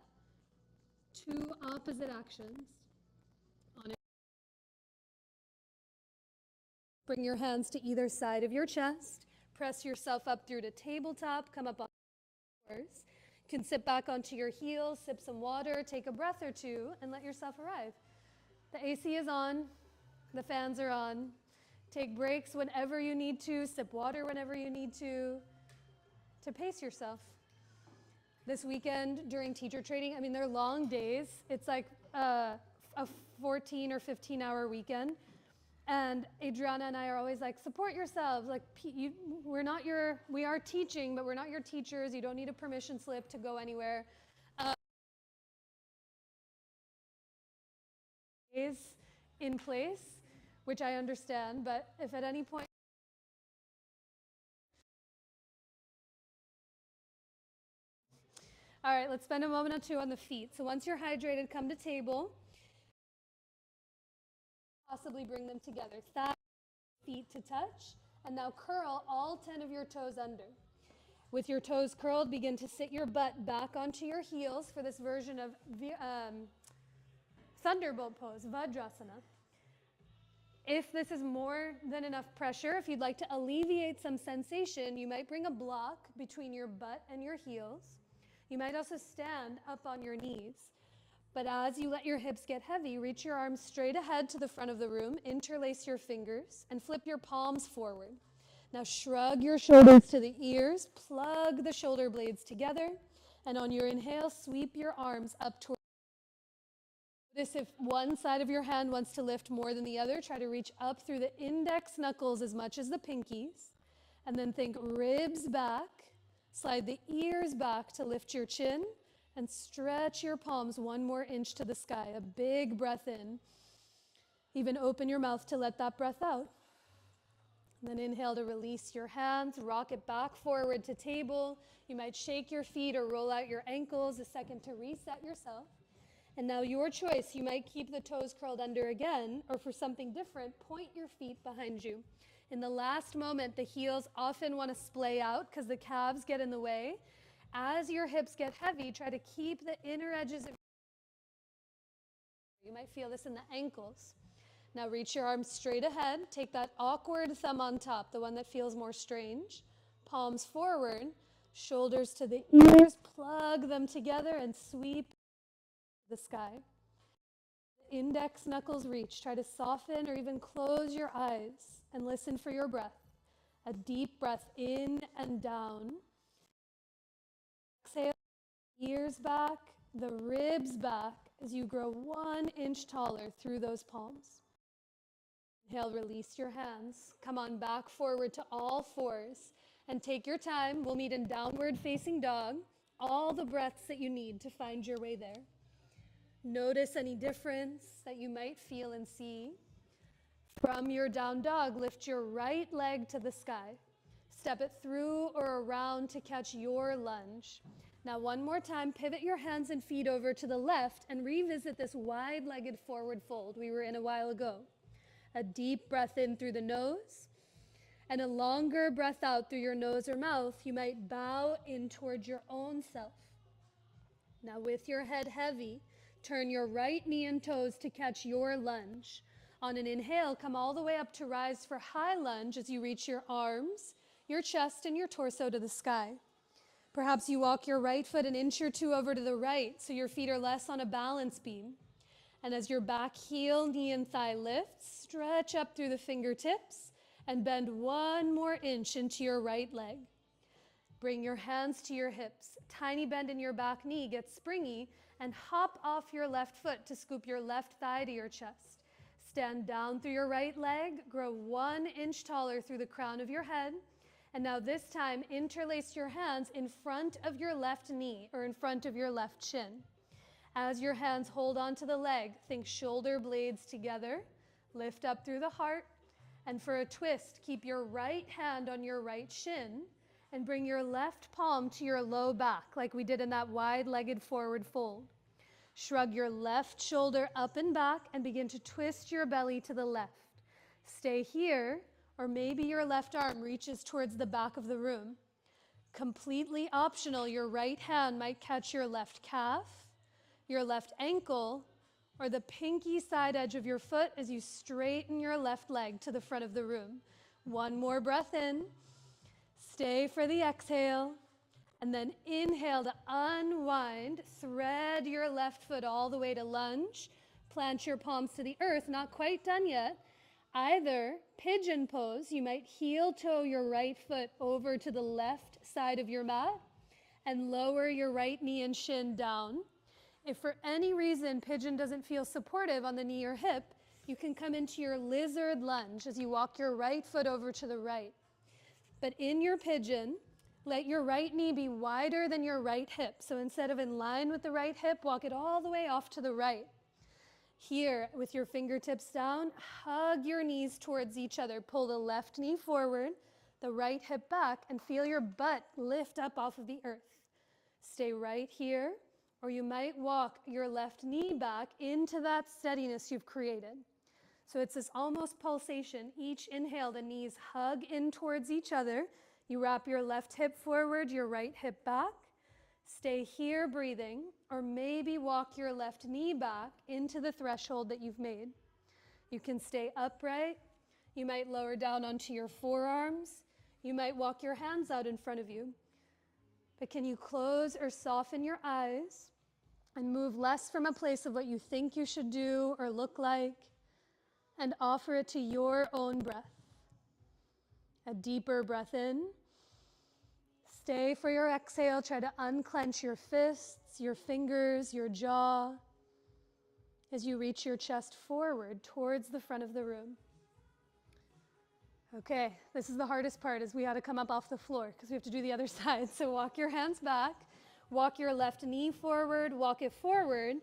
Two opposite actions. On it. Bring your hands to either side of your chest. Press yourself up through to tabletop. Come up on yours. You can sit back onto your heels, sip some water, take a breath or two, and let yourself arrive. The AC is on. The fans are on. Take breaks whenever you need to. Sip water whenever you need to pace yourself. This weekend during teacher training, I mean, they're long days. It's like a 14 or 15 hour weekend. And Adriana and I are always like, support yourselves. Like, we are teaching, but we're not your teachers. You don't need a permission slip to go anywhere. Is in place, which I understand, but if at any point all right, let's spend a moment or two on the feet. So once you're hydrated, come to table. Possibly bring them together. Thighs, feet to touch. And now curl all 10 of your toes under. With your toes curled, begin to sit your butt back onto your heels for this version of Thunderbolt pose, Vajrasana. If this is more than enough pressure, if you'd like to alleviate some sensation, you might bring a block between your butt and your heels. You might also stand up on your knees. But as you let your hips get heavy, reach your arms straight ahead to the front of the room, interlace your fingers, and flip your palms forward. Now shrug your shoulders to the ears, plug the shoulder blades together, and on your inhale, sweep your arms up toward. Notice if one side of your hand wants to lift more than the other, try to reach up through the index knuckles as much as the pinkies, and then think ribs back, slide the ears back to lift your chin, and stretch your palms 1 more inch to the sky. A big breath in. Even open your mouth to let that breath out. And then inhale to release your hands, rock it back forward to table. You might shake your feet or roll out your ankles, a second to reset yourself. And now your choice, you might keep the toes curled under again, or for something different, point your feet behind you. In the last moment, the heels often want to splay out because the calves get in the way. As your hips get heavy, try to keep the inner edges of. You might feel this in the ankles. Now reach your arms straight ahead. Take that awkward thumb on top, the one that feels more strange. Palms forward, shoulders to the ears, plug them together and sweep the sky. Index knuckles reach. Try to soften or even close your eyes and listen for your breath. A deep breath in and down. Exhale, ears back, the ribs back as you grow 1 inch taller through those palms. Inhale, release your hands. Come on back forward to all fours and take your time. We'll meet in downward facing dog. All the breaths that you need to find your way there. Notice any difference that you might feel and see. From your down dog, lift your right leg to the sky. Step it through or around to catch your lunge. Now one more time, pivot your hands and feet over to the left and revisit this wide-legged forward fold we were in a while ago. A deep breath in through the nose and a longer breath out through your nose or mouth. You might bow in towards your own self. Now with your head heavy, turn your right knee and toes to catch your lunge. On an inhale, come all the way up to rise for high lunge as you reach your arms, your chest, and your torso to the sky. Perhaps you walk your right foot an inch or two over to the right so your feet are less on a balance beam. And as your back heel, knee, and thigh lifts, stretch up through the fingertips and bend 1 more inch into your right leg. Bring your hands to your hips. Tiny bend in your back knee, get springy, and hop off your left foot to scoop your left thigh to your chest. Stand down through your right leg, grow 1 inch taller through the crown of your head. And now this time, interlace your hands in front of your left knee or in front of your left shin. As your hands hold onto the leg, think shoulder blades together, lift up through the heart, and for a twist, keep your right hand on your right shin and bring your left palm to your low back like we did in that wide-legged forward fold. Shrug your left shoulder up and back and begin to twist your belly to the left. Stay here, or maybe your left arm reaches towards the back of the room. Completely optional, your right hand might catch your left calf, your left ankle, or the pinky side edge of your foot as you straighten your left leg to the front of the room. 1 more breath in. Stay for the exhale. And then inhale to unwind. Thread your left foot all the way to lunge. Plant your palms to the earth. Not quite done yet. Either pigeon pose, you might heel toe your right foot over to the left side of your mat and lower your right knee and shin down. If for any reason pigeon doesn't feel supportive on the knee or hip, you can come into your lizard lunge as you walk your right foot over to the right. But in your pigeon, let your right knee be wider than your right hip. So instead of in line with the right hip, walk it all the way off to the right. Here, with your fingertips down, hug your knees towards each other. Pull the left knee forward, the right hip back, and feel your butt lift up off of the earth. Stay right here. Or you might walk your left knee back into that steadiness you've created. So it's this almost pulsation. Each inhale, the knees hug in towards each other. You wrap your left hip forward, your right hip back. Stay here breathing, or maybe walk your left knee back into the threshold that you've made. You can stay upright. You might lower down onto your forearms. You might walk your hands out in front of you. But can you close or soften your eyes and move less from a place of what you think you should do or look like, and offer it to your own breath? A deeper breath in. Stay for your exhale. Try to unclench your fists, your fingers, your jaw as you reach your chest forward towards the front of the room. Okay, this is the hardest part, is we got to come up off the floor because we have to do the other side. So walk your hands back. Walk your left knee forward, walk it forward,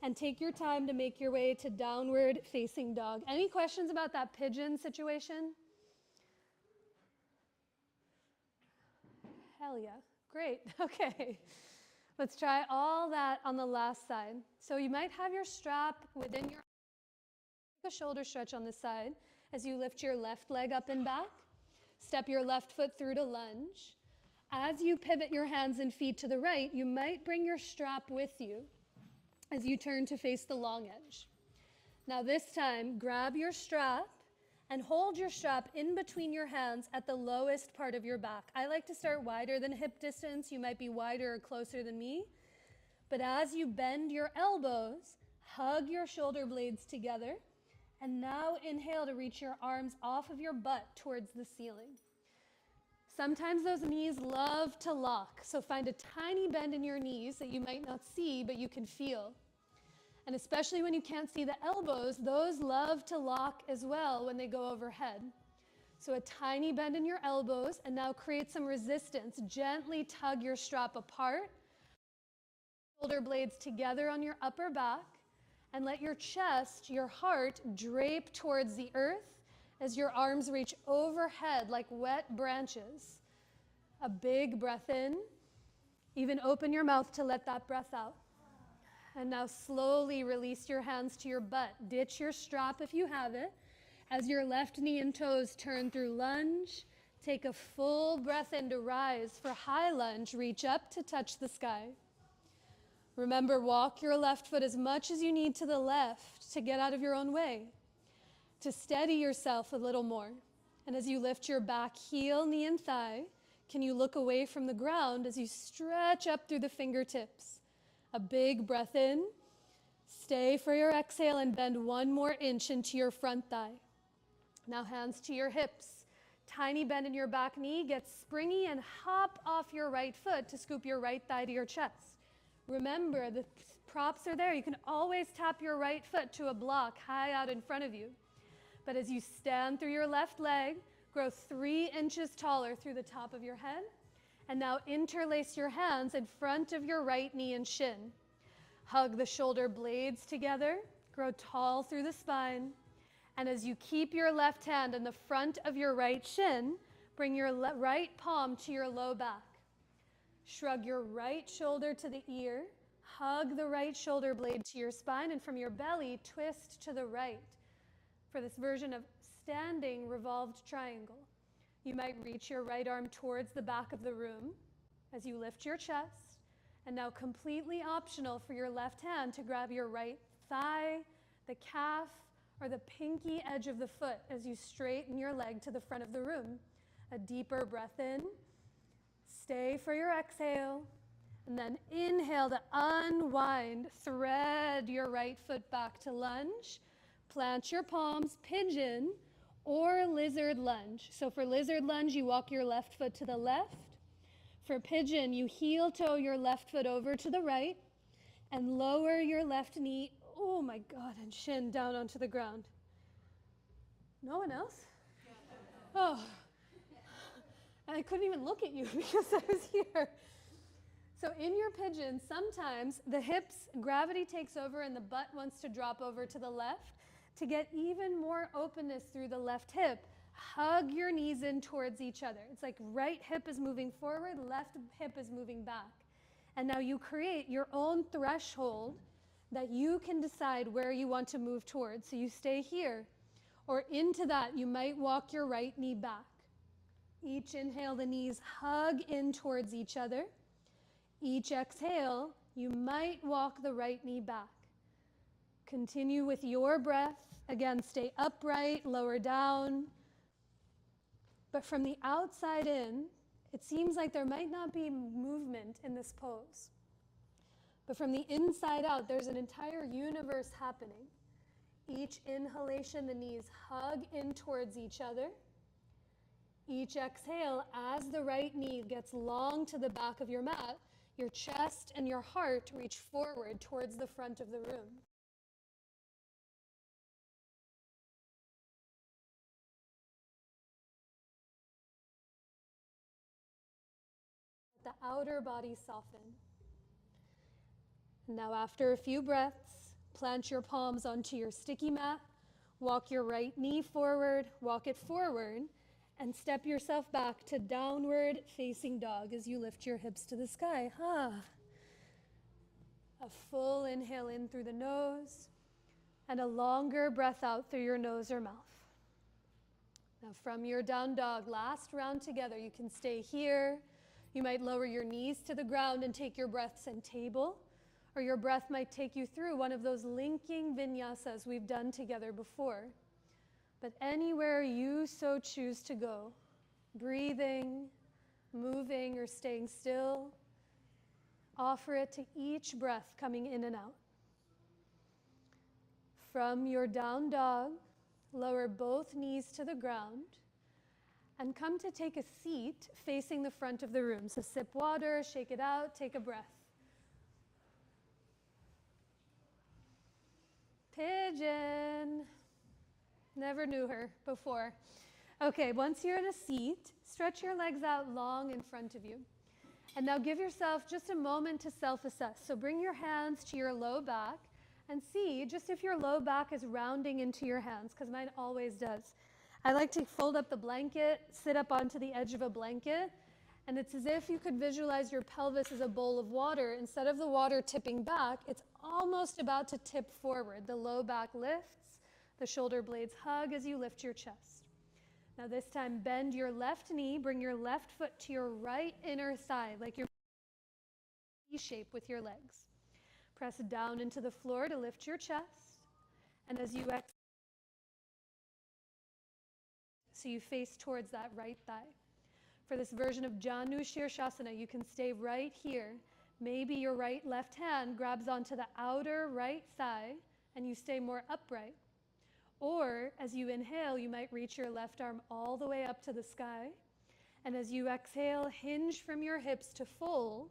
and take your time to make your way to downward facing dog. Any questions about that pigeon situation? Hell yeah, great, okay. Let's try all that on the last side. So you might have your strap within your, a shoulder stretch on this side as you lift your left leg up and back. Step your left foot through to lunge. As you pivot your hands and feet to the right, you might bring your strap with you as you turn to face the long edge. Now this time, grab your strap and hold your strap in between your hands at the lowest part of your back. I like to start wider than hip distance. You might be wider or closer than me. But as you bend your elbows, hug your shoulder blades together, and now inhale to reach your arms off of your butt towards the ceiling. Sometimes those knees love to lock, so find a tiny bend in your knees that you might not see, but you can feel. And especially when you can't see the elbows, those love to lock as well when they go overhead. So a tiny bend in your elbows, and now create some resistance. Gently tug your strap apart, shoulder blades together on your upper back, and let your chest, your heart, drape towards the earth as your arms reach overhead like wet branches. A big breath in. Even open your mouth to let that breath out. And now slowly release your hands to your butt. Ditch your strap if you have it. As your left knee and toes turn through lunge, take a full breath in to rise. For high lunge, reach up to touch the sky. Remember, walk your left foot as much as you need to the left to get out of your own way. To steady yourself a little more. And as you lift your back heel, knee, and thigh, can you look away from the ground as you stretch up through the fingertips? A big breath in. Stay for your exhale and bend 1 more inch into your front thigh. Now hands to your hips. Tiny bend in your back knee. Get springy and hop off your right foot to scoop your right thigh to your chest. Remember, the Props are there. You can always tap your right foot to a block high out in front of you. But as you stand through your left leg, grow 3 inches taller through the top of your head. And now interlace your hands in front of your right knee and shin. Hug the shoulder blades together. Grow tall through the spine. And as you keep your left hand in the front of your right shin, bring your right palm to your low back. Shrug your right shoulder to the ear. Hug the right shoulder blade to your spine, and from your belly, twist to the right for this version of standing revolved triangle. You might reach your right arm towards the back of the room as you lift your chest, and now completely optional for your left hand to grab your right thigh, the calf, or the pinky edge of the foot as you straighten your leg to the front of the room. A deeper breath in. Stay for your exhale. And then inhale to unwind. Thread your right foot back to lunge. Plant your palms, pigeon, or lizard lunge. So for lizard lunge, you walk your left foot to the left. For pigeon, you heel toe your left foot over to the right and lower your left knee, oh my God, and shin down onto the ground. No one else? Oh, I couldn't even look at you because I was here. So in your pigeon, sometimes the hips, gravity takes over and the butt wants to drop over to the left. To get even more openness through the left hip, hug your knees in towards each other. It's like right hip is moving forward, left hip is moving back. And now you create your own threshold that you can decide where you want to move towards. So you stay here, or into that, you might walk your right knee back. Each inhale, the knees hug in towards each other. Each exhale, you might walk the right knee back. Continue with your breath. Again, stay upright, lower down. But from the outside in, it seems like there might not be movement in this pose. But from the inside out, there's an entire universe happening. Each inhalation, the knees hug in towards each other. Each exhale, as the right knee gets long to the back of your mat, your chest and your heart reach forward towards the front of the room. Let the outer body soften. Now after a few breaths, plant your palms onto your sticky mat, walk your right knee forward, walk it forward, and step yourself back to downward facing dog as you lift your hips to the sky. A full inhale in through the nose and a longer breath out through your nose or mouth. Now from your down dog, last round together, you can stay here. You might lower your knees to the ground and take your breaths in table, or your breath might take you through one of those linking vinyasas we've done together before. But anywhere you so choose to go, breathing, moving, or staying still, offer it to each breath coming in and out. From your down dog, lower both knees to the ground and come to take a seat facing the front of the room. So sip water, shake it out, take a breath. Pigeon. Never knew her before. Okay, once you're in a seat, stretch your legs out long in front of you. And now give yourself just a moment to self-assess. So bring your hands to your low back and see just if your low back is rounding into your hands, because mine always does. I like to fold up the blanket, sit up onto the edge of a blanket, and it's as if you could visualize your pelvis as a bowl of water. Instead of the water tipping back, it's almost about to tip forward. The low back lifts. The shoulder blades hug as you lift your chest. Now this time, bend your left knee, bring your left foot to your right inner thigh, like you're E-shape with your legs. Press down into the floor to lift your chest. And as you exhale, so you face towards that right thigh. For this version of Janu Shirshasana, you can stay right here. Maybe your left hand grabs onto the outer right thigh and you stay more upright. Or as you inhale, you might reach your left arm all the way up to the sky. And as you exhale, hinge from your hips to fold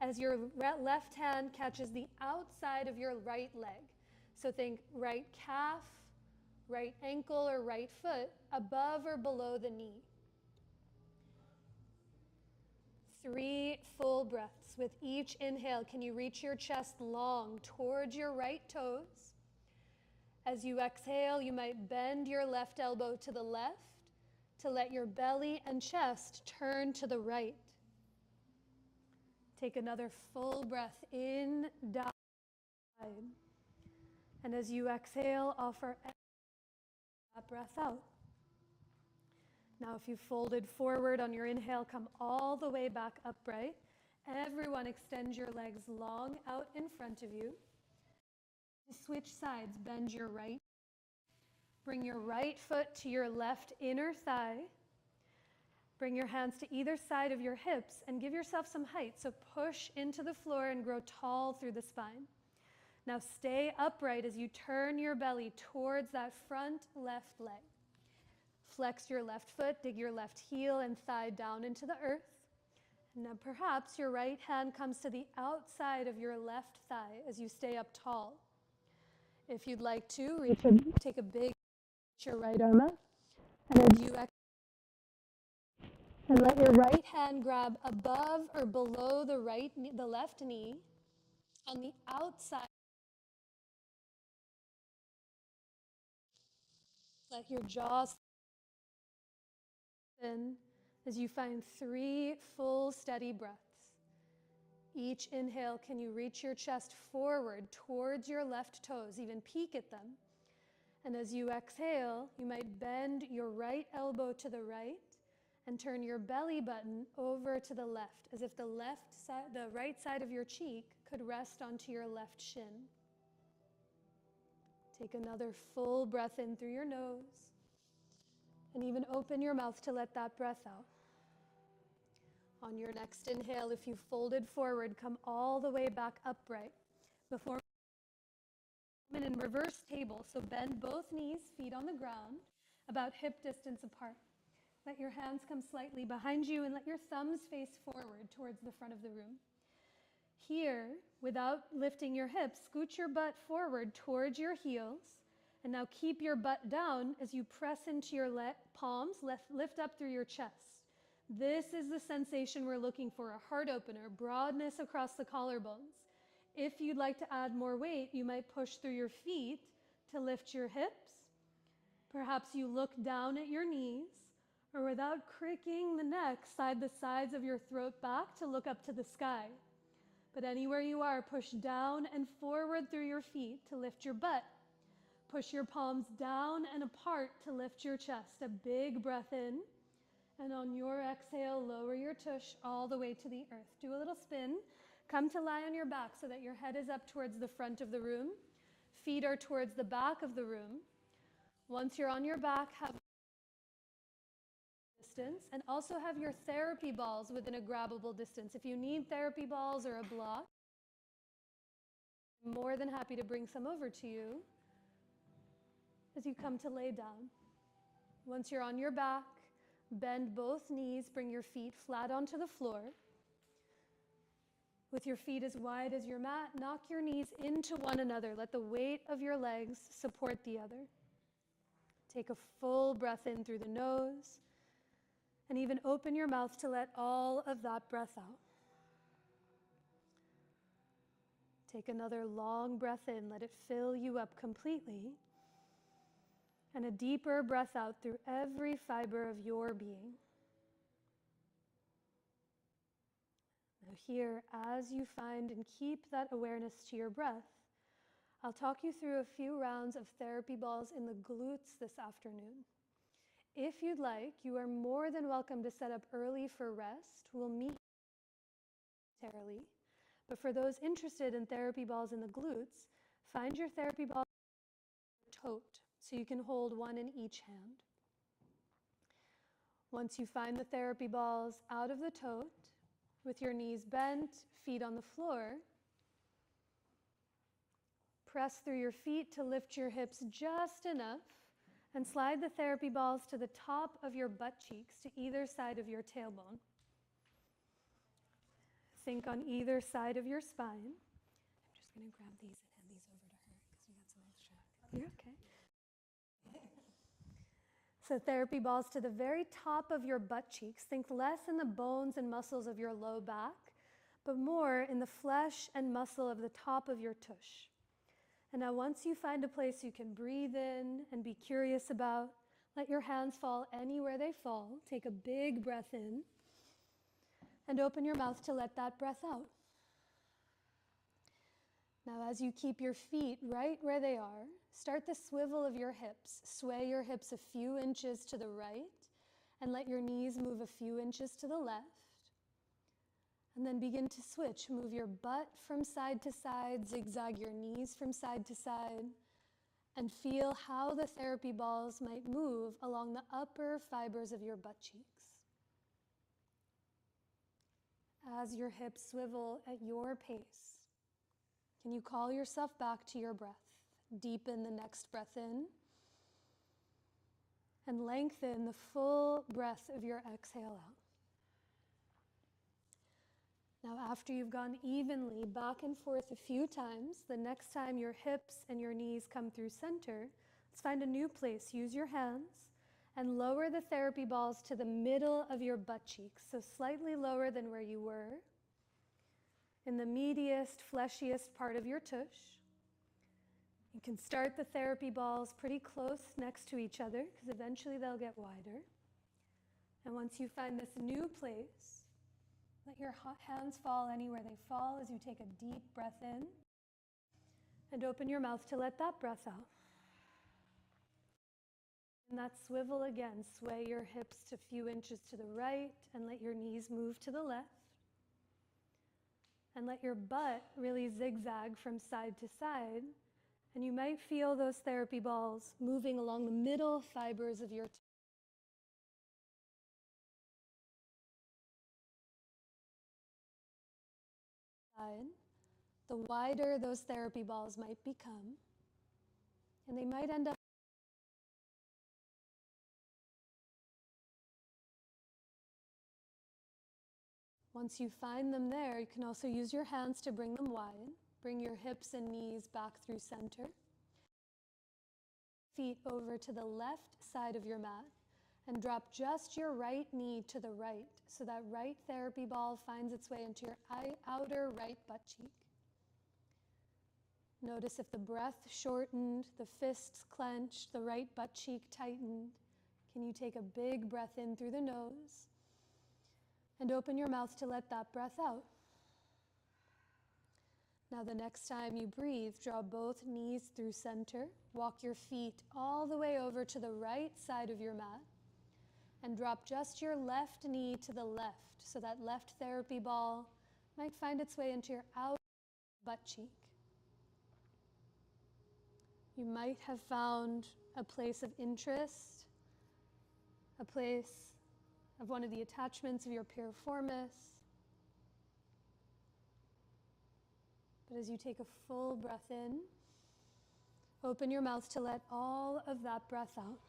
as your left hand catches the outside of your right leg. So think right calf, right ankle or right foot above or below the knee. 3 full breaths. With each inhale, can you reach your chest long towards your right toes? As you exhale, you might bend your left elbow to the left to let your belly and chest turn to the right. Take another full breath in, down, and as you exhale, offer that breath out. Now, if you folded forward on your inhale, come all the way back upright. Everyone extend your legs long out in front of you. Switch sides, bend your right. Bring your right foot to your left inner thigh. Bring your hands to either side of your hips and give yourself some height. So push into the floor and grow tall through the spine. Now stay upright as you turn your belly towards that front left leg. Flex your left foot, dig your left heel and thigh down into the earth. Now perhaps your right hand comes to the outside of your left thigh as you stay up tall. If you'd like to, take a big your right arm up, and as you exhale, and let your right hand grab above or below the left knee on the outside. Let your jaw open as you find 3 full steady breaths. Each inhale, can you reach your chest forward towards your left toes, even peek at them? And as you exhale, you might bend your right elbow to the right and turn your belly button over to the left, as if the right side of your cheek could rest onto your left shin. Take another full breath in through your nose, and even open your mouth to let that breath out. On your next inhale, if you folded forward, come all the way back upright. Before in reverse table, so bend both knees, feet on the ground, about hip distance apart. Let your hands come slightly behind you and let your thumbs face forward towards the front of the room. Here, without lifting your hips, scoot your butt forward towards your heels, and now keep your butt down as you press into your palms, lift up through your chest. This is the sensation we're looking for, a heart opener, broadness across the collarbones. If you'd like to add more weight, you might push through your feet to lift your hips. Perhaps you look down at your knees, or without cricking the neck, slide the sides of your throat back to look up to the sky. But anywhere you are, push down and forward through your feet to lift your butt. Push your palms down and apart to lift your chest. A big breath in. And on your exhale, lower your tush all the way to the earth. Do a little spin. Come to lie on your back so that your head is up towards the front of the room. Feet are towards the back of the room. Once you're on your back, have distance, and also have your therapy balls within a grabbable distance. If you need therapy balls or a block, I'm more than happy to bring some over to you as you come to lay down. Once you're on your back, bend both knees, bring your feet flat onto the floor. With your feet as wide as your mat, knock your knees into one another. Let the weight of your legs support the other. Take a full breath in through the nose, and even open your mouth to let all of that breath out. Take another long breath in, let it fill you up completely, and a deeper breath out through every fiber of your being. Now here, as you find and keep that awareness to your breath, I'll talk you through a few rounds of therapy balls in the glutes this afternoon. If you'd like, you are more than welcome to set up early for rest. We'll meet momentarily. But for those interested in therapy balls in the glutes, find your therapy ball in your tote so you can hold one in each hand. Once you find the therapy balls out of the tote, with your knees bent, feet on the floor, press through your feet to lift your hips just enough and slide the therapy balls to the top of your butt cheeks to either side of your tailbone. think on either side of your spine. I'm just going to grab these and hand these over to her because we got some extra. You're okay. So therapy balls to the very top of your butt cheeks. Think less in the bones and muscles of your low back, but more in the flesh and muscle of the top of your tush. And now once you find a place you can breathe in and be curious about, let your hands fall anywhere they fall. Take a big breath in and open your mouth to let that breath out. Now, as you keep your feet right where they are, start the swivel of your hips. Sway your hips a few inches to the right and let your knees move a few inches to the left. And then begin to switch. Move your butt from side to side, zigzag your knees from side to side, and feel how the therapy balls might move along the upper fibers of your butt cheeks. As your hips swivel at your pace, can you call yourself back to your breath? Deepen the next breath in and lengthen the full breath of your exhale out. Now, after you've gone evenly back and forth a few times, the next time your hips and your knees come through center, let's find a new place. Use your hands and lower the therapy balls to the middle of your butt cheeks, so slightly lower than where you were, in the meatiest, fleshiest part of your tush. You can start the therapy balls pretty close next to each other because eventually they'll get wider. And once you find this new place, let your hands fall anywhere they fall as you take a deep breath in and open your mouth to let that breath out. And that swivel again, sway your hips a few inches to the right and let your knees move to the left. And let your butt really zigzag from side to side. And you might feel those therapy balls moving along the middle fibers of your side. The wider those therapy balls might become, and they might end up once you find them there, you can also use your hands to bring them wide. Bring your hips and knees back through center. Feet over to the left side of your mat and drop just your right knee to the right so that right therapy ball finds its way into your outer right butt cheek. Notice if the breath shortened, the fists clenched, the right butt cheek tightened. Can you take a big breath in through the nose and open your mouth to let that breath out? Now the next time you breathe, draw both knees through center. Walk your feet all the way over to the right side of your mat and drop just your left knee to the left so that left therapy ball might find its way into your outer butt cheek. You might have found a place of interest, a place of one of the attachments of your piriformis. But as you take a full breath in, open your mouth to let all of that breath out.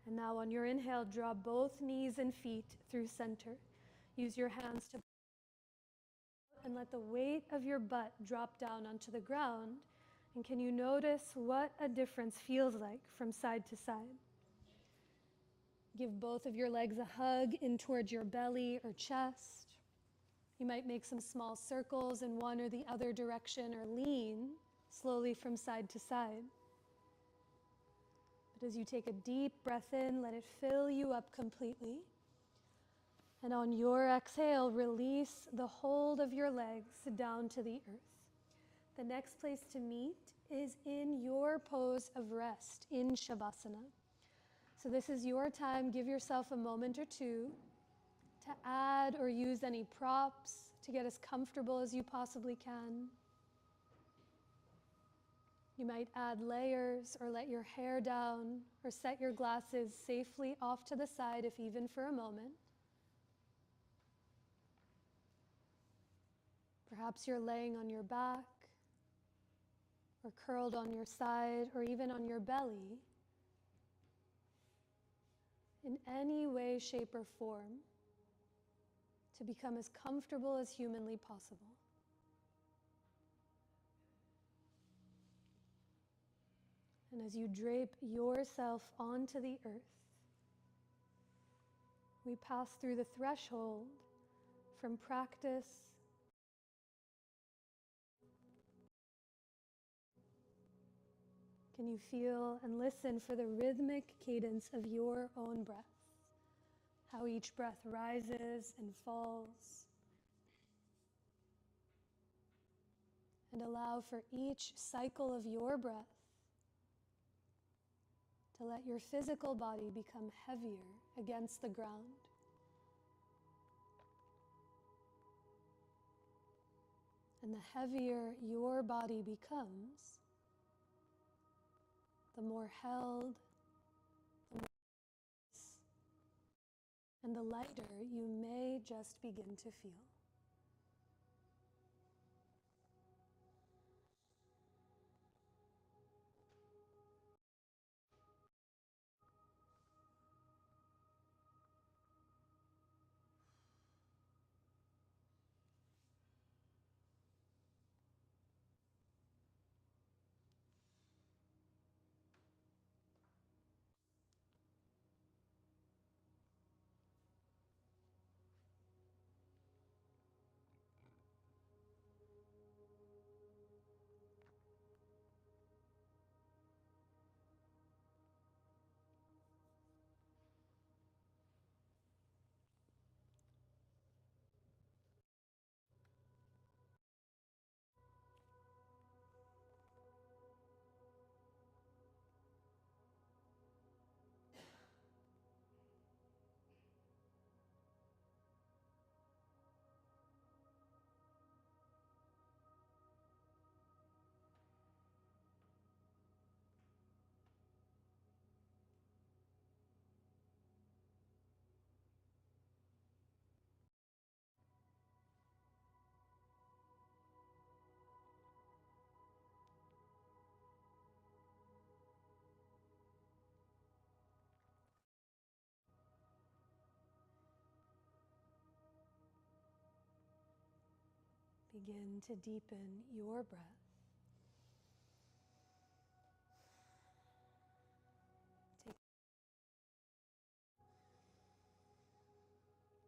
And now on your inhale, draw both knees and feet through center. Use your hands to and let the weight of your butt drop down onto the ground. And can you notice what a difference feels like from side to side? Give both of your legs a hug in towards your belly or chest. You might make some small circles in one or the other direction or lean slowly from side to side. But as you take a deep breath in, let it fill you up completely. And on your exhale, release the hold of your legs down to the earth. The next place to meet is in your pose of rest, in Shavasana. So this is your time. Give yourself a moment or two to add or use any props to get as comfortable as you possibly can. You might add layers or let your hair down or set your glasses safely off to the side if even for a moment. Perhaps you're laying on your back or curled on your side or even on your belly. In any way, shape, or form, to become as comfortable as humanly possible. And as you drape yourself onto the earth, we pass through the threshold from practice Can you feel and listen for the rhythmic cadence of your own breath? How each breath rises and falls. And allow for each cycle of your breath to let your physical body become heavier against the ground. And the heavier your body becomes, the more held, the more and the lighter you may just begin to feel. Begin to deepen your breath.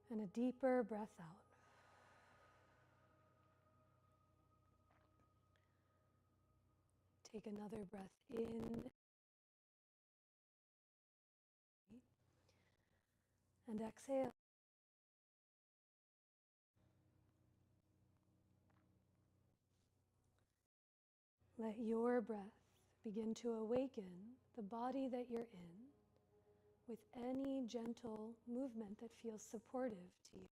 Take and a deeper breath out. Take another breath in and exhale. Let your breath begin to awaken the body that you're in with any gentle movement that feels supportive to you.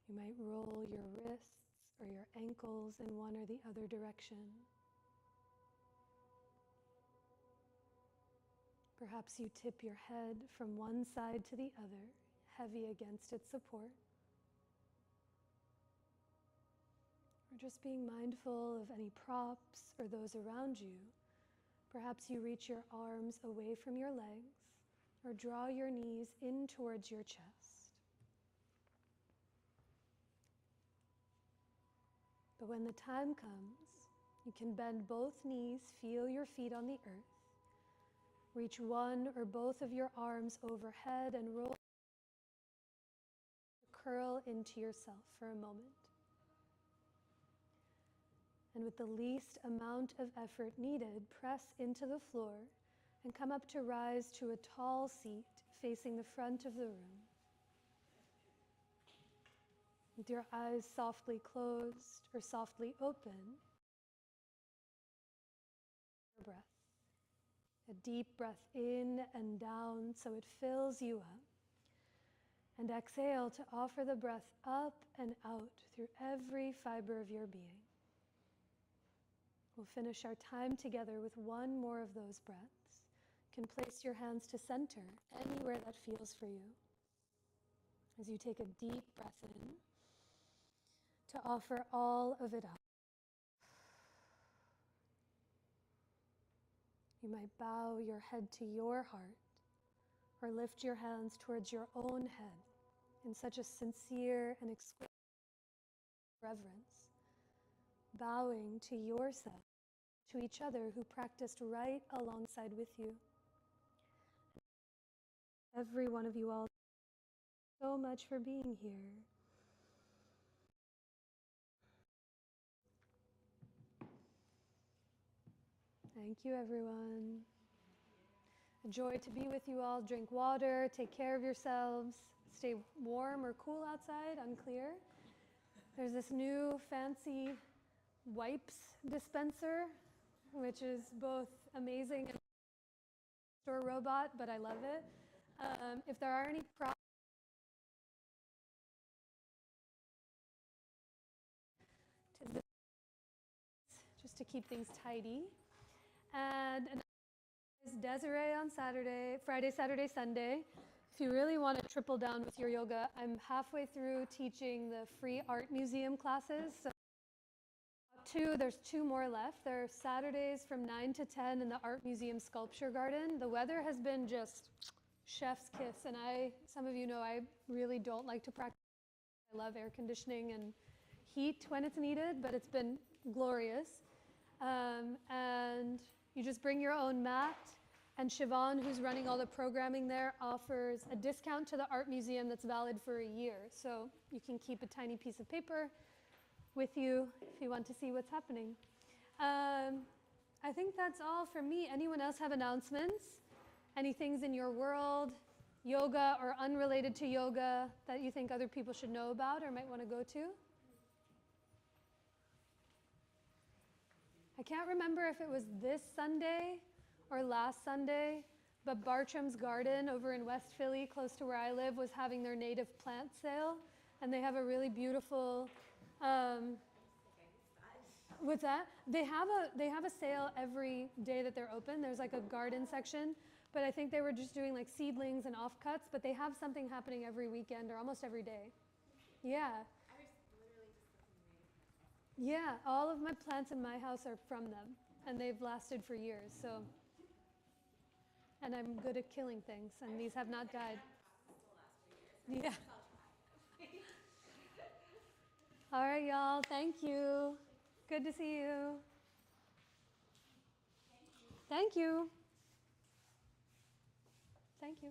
You might roll your wrists or your ankles in one or the other direction. Perhaps you tip your head from one side to the other, heavy against its support. Or just being mindful of any props or those around you. Perhaps you reach your arms away from your legs or draw your knees in towards your chest. But when the time comes, you can bend both knees, feel your feet on the earth. Reach one or both of your arms overhead and roll. Curl into yourself for a moment. And with the least amount of effort needed, press into the floor and come up to rise to a tall seat facing the front of the room. With your eyes softly closed or softly open, your breath. A deep breath in and down so it fills you up. And exhale to offer the breath up and out through every fiber of your being. We'll finish our time together with one more of those breaths. You can place your hands to center, anywhere that feels for you. As you take a deep breath in, to offer all of it out. You might bow your head to your heart or lift your hands towards your own head in such a sincere and exquisite reverence, bowing to yourself, to each other who practiced right alongside with you. Every one of you all, so much for being here. Thank you, everyone. A joy to be with you all. Drink water, take care of yourselves, stay warm or cool outside, unclear. There's this new fancy wipes dispenser, which is both amazing and a store robot, but I love it. If there are any problems, just to keep things tidy. And is Desiree on Friday, Saturday, Sunday. If you really want to triple down with your yoga, I'm halfway through teaching the free art museum classes. So there's 2 more left. There are Saturdays from 9 to 10 in the Art Museum Sculpture Garden. The weather has been just chef's kiss, and some of you know I really don't like to practice. I love air conditioning and heat when it's needed, but it's been glorious. And you just bring your own mat, and Siobhan, who's running all the programming there, offers a discount to the art museum that's valid for a year. So you can keep a tiny piece of paper with you if you want to see what's happening. I think that's all from me. Anyone else have announcements? Any things in your world, yoga or unrelated to yoga, that you think other people should know about or might want to go to? I can't remember if it was this Sunday or last Sunday, but Bartram's Garden over in West Philly, close to where I live, was having their native plant sale, and they have a really beautiful. What's that? They have a sale every day that they're open. There's like a garden section, but I think they were just doing like seedlings and offcuts. But they have something happening every weekend or almost every day. Yeah. Yeah, all of my plants in my house are from them, and they've lasted for years. So, and I'm good at killing things, and these have not died. Yeah. All right, y'all. Thank you. Good to see you. Thank you. Thank you.